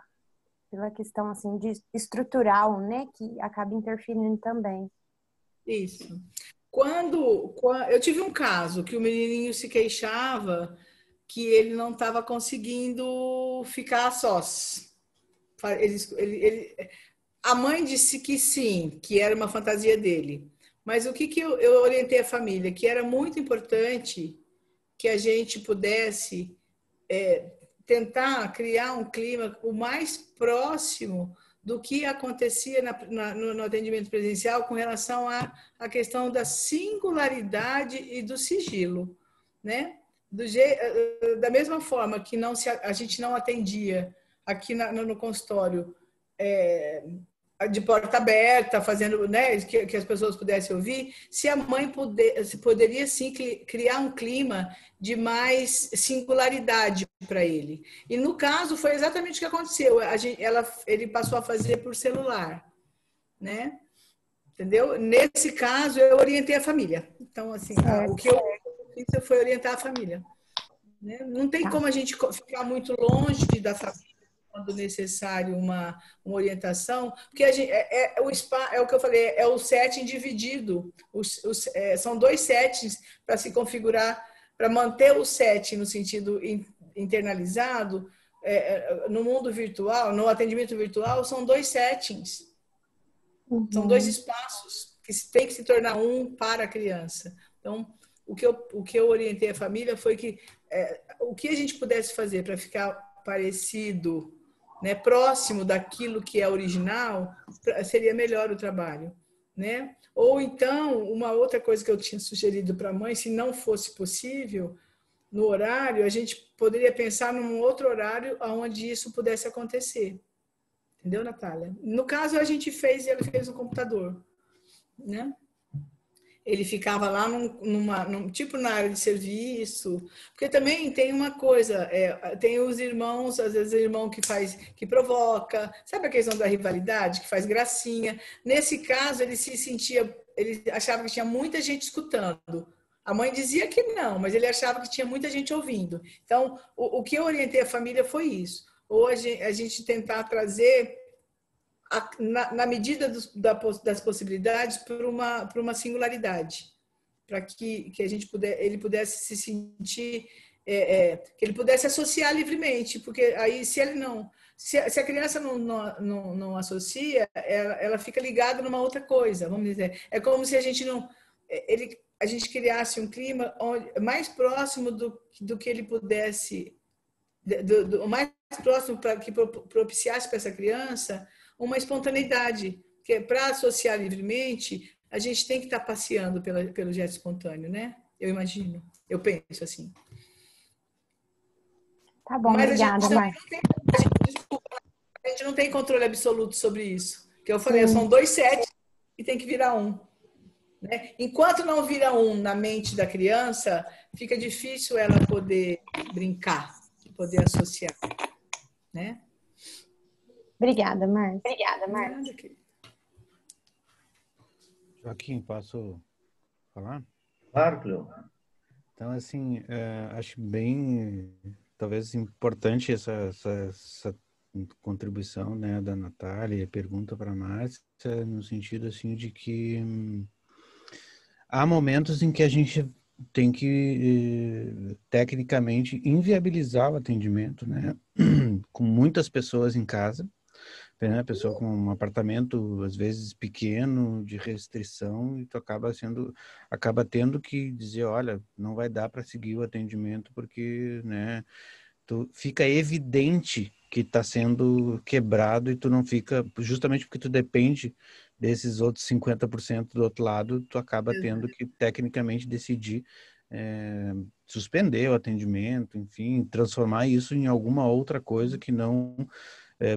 questão assim de estrutural, né, que acaba interferindo também. Isso. Quando eu tive um caso que o menininho se queixava que ele não estava conseguindo ficar a sós. A mãe disse que sim, que era uma fantasia dele. Mas o que eu orientei a família? Que era muito importante que a gente pudesse tentar criar um clima o mais próximo do que acontecia no atendimento presencial com relação à questão da singularidade e do sigilo, né? Da mesma forma que a gente não atendia aqui no consultório de porta aberta, fazendo, né, que as pessoas pudessem ouvir, se a mãe poderia sim criar um clima de mais singularidade para ele. E no caso foi exatamente o que aconteceu. Ele passou a fazer por celular, né? Entendeu? Nesse caso eu orientei a família. Então assim, o que eu fiz foi orientar a família. Né? Não tem como a gente ficar muito longe da família quando necessário uma orientação, porque o que eu falei, é o setting dividido, são 2 settings para se configurar, para manter o setting no sentido internalizado, no mundo virtual, no atendimento virtual, são 2 settings, são 2 espaços que tem que se tornar um para a criança. Então, o que eu orientei a família foi que o que a gente pudesse fazer para ficar parecido, né, próximo daquilo que é original, seria melhor o trabalho, né? Ou então, uma outra coisa que eu tinha sugerido para a mãe, se não fosse possível, no horário, a gente poderia pensar num outro horário onde isso pudesse acontecer. Entendeu, Natália? No caso, ela fez no computador, né? Ele ficava lá tipo na área de serviço, porque também tem uma coisa, tem os irmãos, às vezes o irmão que provoca, sabe a questão da rivalidade, que faz gracinha. Nesse caso, ele achava que tinha muita gente escutando. A mãe dizia que não, mas ele achava que tinha muita gente ouvindo. Então, o que eu orientei a família foi isso. Ou a gente tentar trazer na medida das possibilidades, para uma singularidade, para que ele pudesse se sentir, que ele pudesse associar livremente, porque aí se a criança não associa, ela fica ligada numa outra coisa, vamos dizer. É como se a gente criasse um clima mais próximo do que ele pudesse, mais próximo para que propiciasse para essa criança uma espontaneidade, porque para associar livremente, a gente tem que estar passeando pelo gesto espontâneo, né? Eu imagino, eu penso assim. Tá bom, mas obrigada, Marcia. A gente não tem controle absoluto sobre isso. Que eu falei, são 2 sets e tem que virar um. Né? Enquanto não vira um na mente da criança, fica difícil ela poder brincar, poder associar, né? Obrigada, Marcia. Joaquim, posso falar? Claro, Cleo. Então, assim, acho bem, talvez, importante essa contribuição, né, da Natália, pergunta para a Márcia, no sentido, assim, de que há momentos em que a gente tem que, tecnicamente, inviabilizar o atendimento, né, com muitas pessoas em casa, né, pessoa com um apartamento, às vezes, pequeno, de restrição, e tu acaba tendo que dizer, olha, não vai dar para seguir o atendimento, porque, né, fica evidente que está sendo quebrado e tu não fica, justamente porque tu depende desses outros 50% do outro lado, tu acaba tendo que, tecnicamente, decidir suspender o atendimento, enfim, transformar isso em alguma outra coisa que não...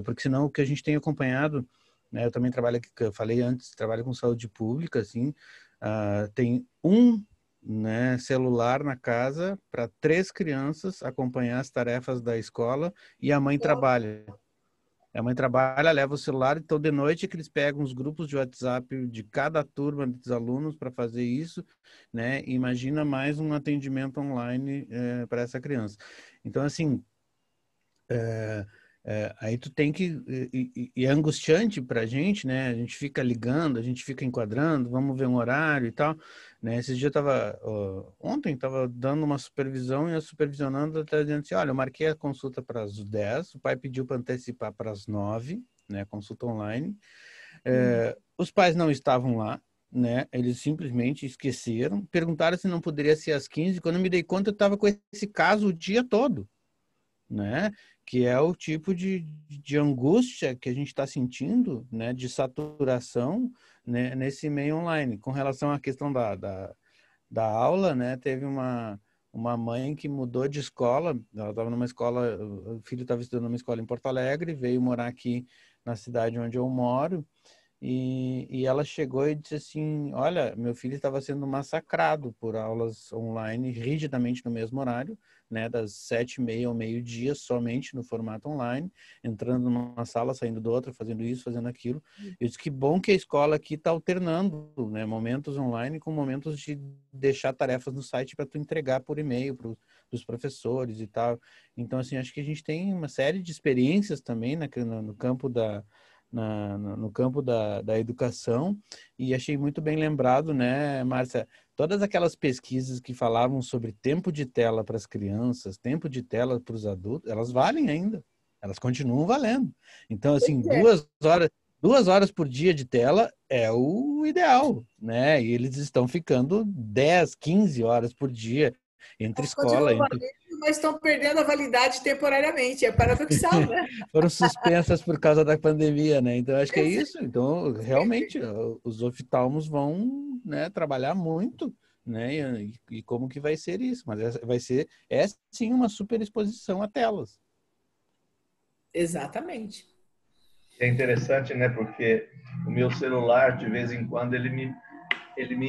porque senão o que a gente tem acompanhado, né, eu também trabalho, que eu falei antes, trabalho com saúde pública, assim, tem né, celular na casa para 3 crianças acompanhar as tarefas da escola e a mãe trabalha. A mãe trabalha, leva o celular, então de noite que eles pegam os grupos de WhatsApp de cada turma dos alunos para fazer isso, né? Imagina mais um atendimento online para essa criança. Então, assim, aí tu tem que... E é angustiante para a gente, né? A gente fica ligando, a gente fica enquadrando, vamos ver um horário e tal, né? Esse dia ontem estava dando uma supervisão e a supervisionando está dizendo assim, olha, eu marquei a consulta para as 10, o pai pediu para antecipar para as 9, né? Consulta online. Os pais não estavam lá, né? Eles simplesmente esqueceram, perguntaram se não poderia ser às 15, quando eu me dei conta eu estava com esse caso o dia todo. né? Que é o tipo de angústia que a gente está sentindo, né? De saturação, né? Nesse meio online. Com relação à questão da aula, né? Teve uma mãe que mudou de escola, ela estava numa escola, o filho estava estudando numa escola em Porto Alegre, veio morar aqui na cidade onde eu moro, e ela chegou e disse assim, olha, meu filho estava sendo massacrado por aulas online, rigidamente no mesmo horário, né, das 7h30 ao meio-dia, somente no formato online, entrando numa sala, saindo de outra, fazendo isso, fazendo aquilo. Eu disse que bom que a escola aqui está alternando, né, momentos online com momentos de deixar tarefas no site para tu entregar por e-mail para os professores e tal. Então, assim, acho que a gente tem uma série de experiências também, né, no campo no campo da educação, e achei muito bem lembrado, né, Márcia, todas aquelas pesquisas que falavam sobre tempo de tela para as crianças, tempo de tela para os adultos, elas valem ainda, elas continuam valendo. Então, assim, Pois é. 2 horas por dia de tela é o ideal, né, e eles estão ficando 10, 15 horas por dia entre Elas escola, continuam entre valendo, mas estão perdendo a validade temporariamente. É paradoxal, né? foram suspensas por causa da pandemia, né? Então, acho que é isso. Então, realmente, os oftalmos vão, né, trabalhar muito, né? E como que vai ser isso? Mas vai ser, sim, uma super exposição a telas. Exatamente. É interessante, né? Porque o meu celular, de vez em quando, ele me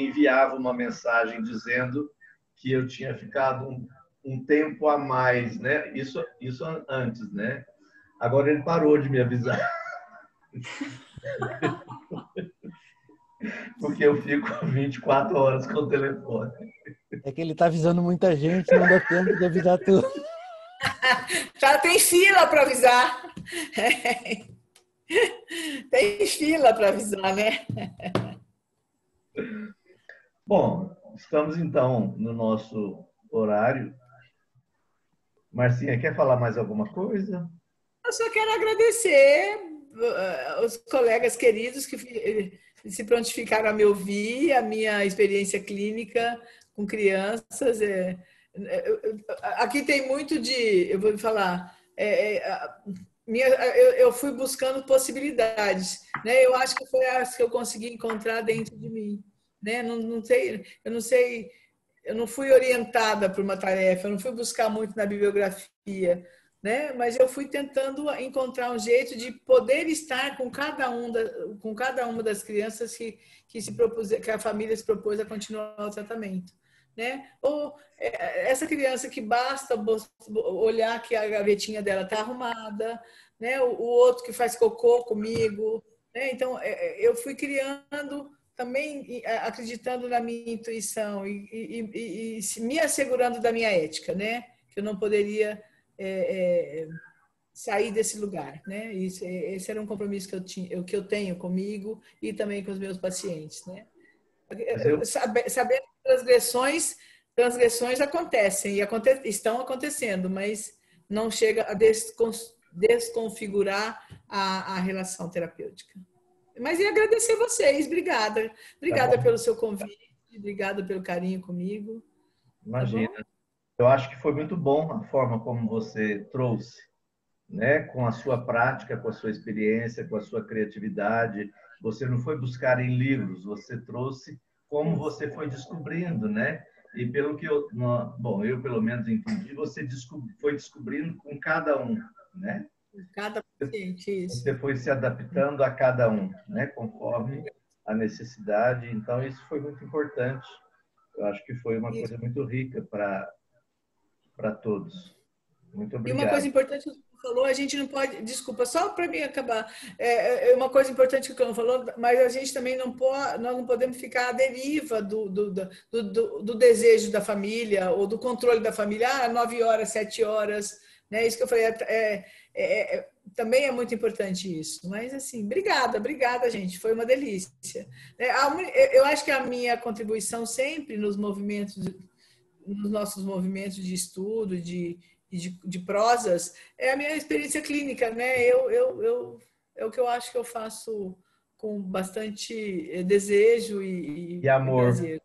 enviava uma mensagem dizendo que eu tinha ficado um tempo a mais, né? Isso antes, né? Agora ele parou de me avisar, porque eu fico 24 horas com o telefone. É que ele está avisando muita gente, não dá tempo de avisar tudo. Já tem fila para avisar. Tem fila para avisar, né? Bom, estamos então no nosso horário. Marcinha, quer falar mais alguma coisa? Eu só quero agradecer os colegas queridos que se prontificaram a me ouvir, a minha experiência clínica com crianças. Aqui tem muito de, eu vou falar, eu fui buscando possibilidades, né? Eu acho que foi as que eu consegui encontrar dentro de mim, né? Não sei, eu não fui orientada por uma tarefa, eu não fui buscar muito na bibliografia, né? Mas eu fui tentando encontrar um jeito de poder estar com com cada uma das crianças que a família se propôs a continuar o tratamento, né? Ou essa criança que basta olhar que a gavetinha dela está arrumada, né? O outro que faz cocô comigo, né? Então eu fui criando também acreditando na minha intuição e me assegurando da minha ética, né? Que eu não poderia sair desse lugar, né? Esse era um compromisso que eu tinha, que eu tenho comigo e também com os meus pacientes, né? Sabendo que transgressões acontecem e estão acontecendo, mas não chega a desconfigurar a relação terapêutica. Mas e agradecer vocês, obrigada. Obrigada pelo seu convite, obrigada pelo carinho comigo. Imagina. Tá, eu acho que foi muito bom a forma como você trouxe, né? Com a sua prática, com a sua experiência, com a sua criatividade. Você não foi buscar em livros, você trouxe como você foi descobrindo, né? E pelo que eu pelo menos entendi, você foi descobrindo com cada um, né? Cada paciente, isso. Você foi se adaptando a cada um, né? Conforme a necessidade. Então, isso foi muito importante. Eu acho que foi uma coisa muito rica para todos. Muito obrigado. E uma coisa importante que o Cano falou, a gente não pode, desculpa, só para mim acabar, uma coisa importante que o Cano falou, mas a gente também nós não podemos ficar à deriva do desejo da família ou do controle da família, 9 horas, 7 horas, né? Isso que eu falei, também é muito importante isso. Mas, assim, obrigada, gente, foi uma delícia. Eu acho que a minha contribuição sempre nos nossos movimentos de estudo, de prosas, é a minha experiência clínica, né? É o que eu acho que eu faço com bastante desejo e amor. prazer.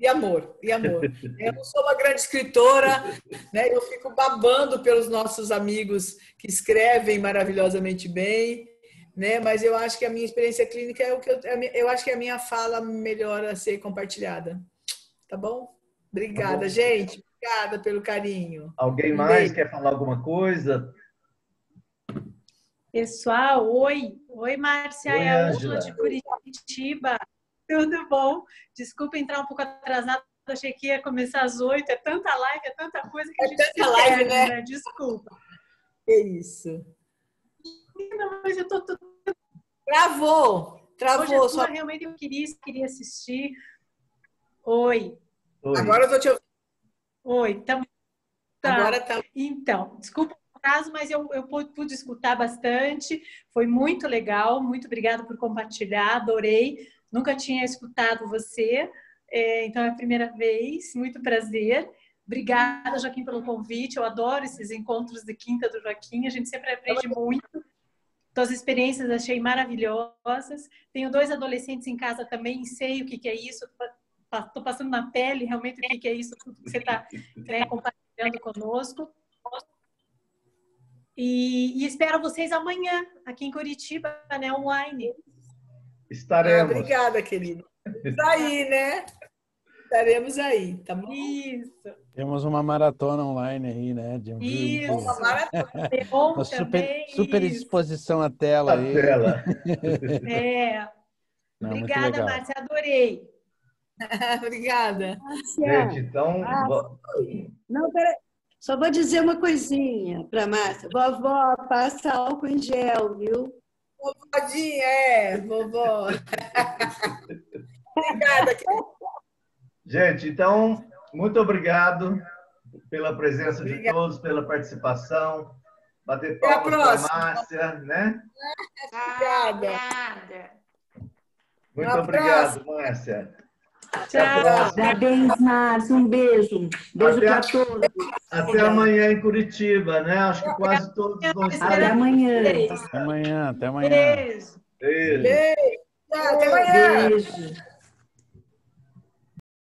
E amor, e amor. Eu não sou uma grande escritora, né? Eu fico babando pelos nossos amigos que escrevem maravilhosamente bem, né? Mas eu acho que a minha experiência clínica é o que eu acho que a minha fala melhor a ser compartilhada. Tá bom? Obrigada, gente. Obrigada pelo carinho. Alguém mais quer falar alguma coisa? Pessoal, oi. Oi, Márcia, Oi, é a Ângela. Ângela de Curitiba. Tudo bom? Desculpa entrar um pouco atrasada, achei que ia começar às 8. É tanta live, é tanta coisa que a gente se perde, né? Desculpa. É isso. Não, mas eu tô... Travou. Hoje só realmente eu queria assistir. Oi. Agora eu tô te ouvindo. Oi, então... Agora tá. Então, desculpa o caso, mas eu pude escutar bastante. Foi muito legal. Muito obrigada por compartilhar. Adorei. Nunca tinha escutado você, então é a primeira vez. Muito prazer. Obrigada, Joaquim, pelo convite. Eu adoro esses encontros de quinta do Joaquim. A gente sempre aprende muito. Suas experiências achei maravilhosas. Tenho 2 adolescentes em casa também, sei o que é isso. Estou passando na pele realmente o que é isso, tudo que você está compartilhando conosco. E espero vocês amanhã, aqui em Curitiba, né, online. Estaremos. Obrigada, querida. Está aí, né? Estaremos aí, tá bom? Isso. Temos uma maratona online aí, né? De Isso. Uma maratona. Uma super exposição à tela aí. Tela. Não, obrigada, Márcia, adorei. Obrigada. Gente, então... Não, peraí. Só vou dizer uma coisinha para a Márcia. Vovó, passa álcool em gel, viu? Vovodinha, vovó. Obrigada. Gente, então, muito obrigado pela presença de todos, pela participação. Bater palmas para a Márcia, né? Obrigada. Muito obrigado, Márcia. Tchau. Parabéns, Márcia. Um beijo. Beijo para todos. Até amanhã em Curitiba, né? Acho que quase todos vão estar. Até amanhã. Até amanhã. Beijo. Beijo. Beijo. Até amanhã. Beijo.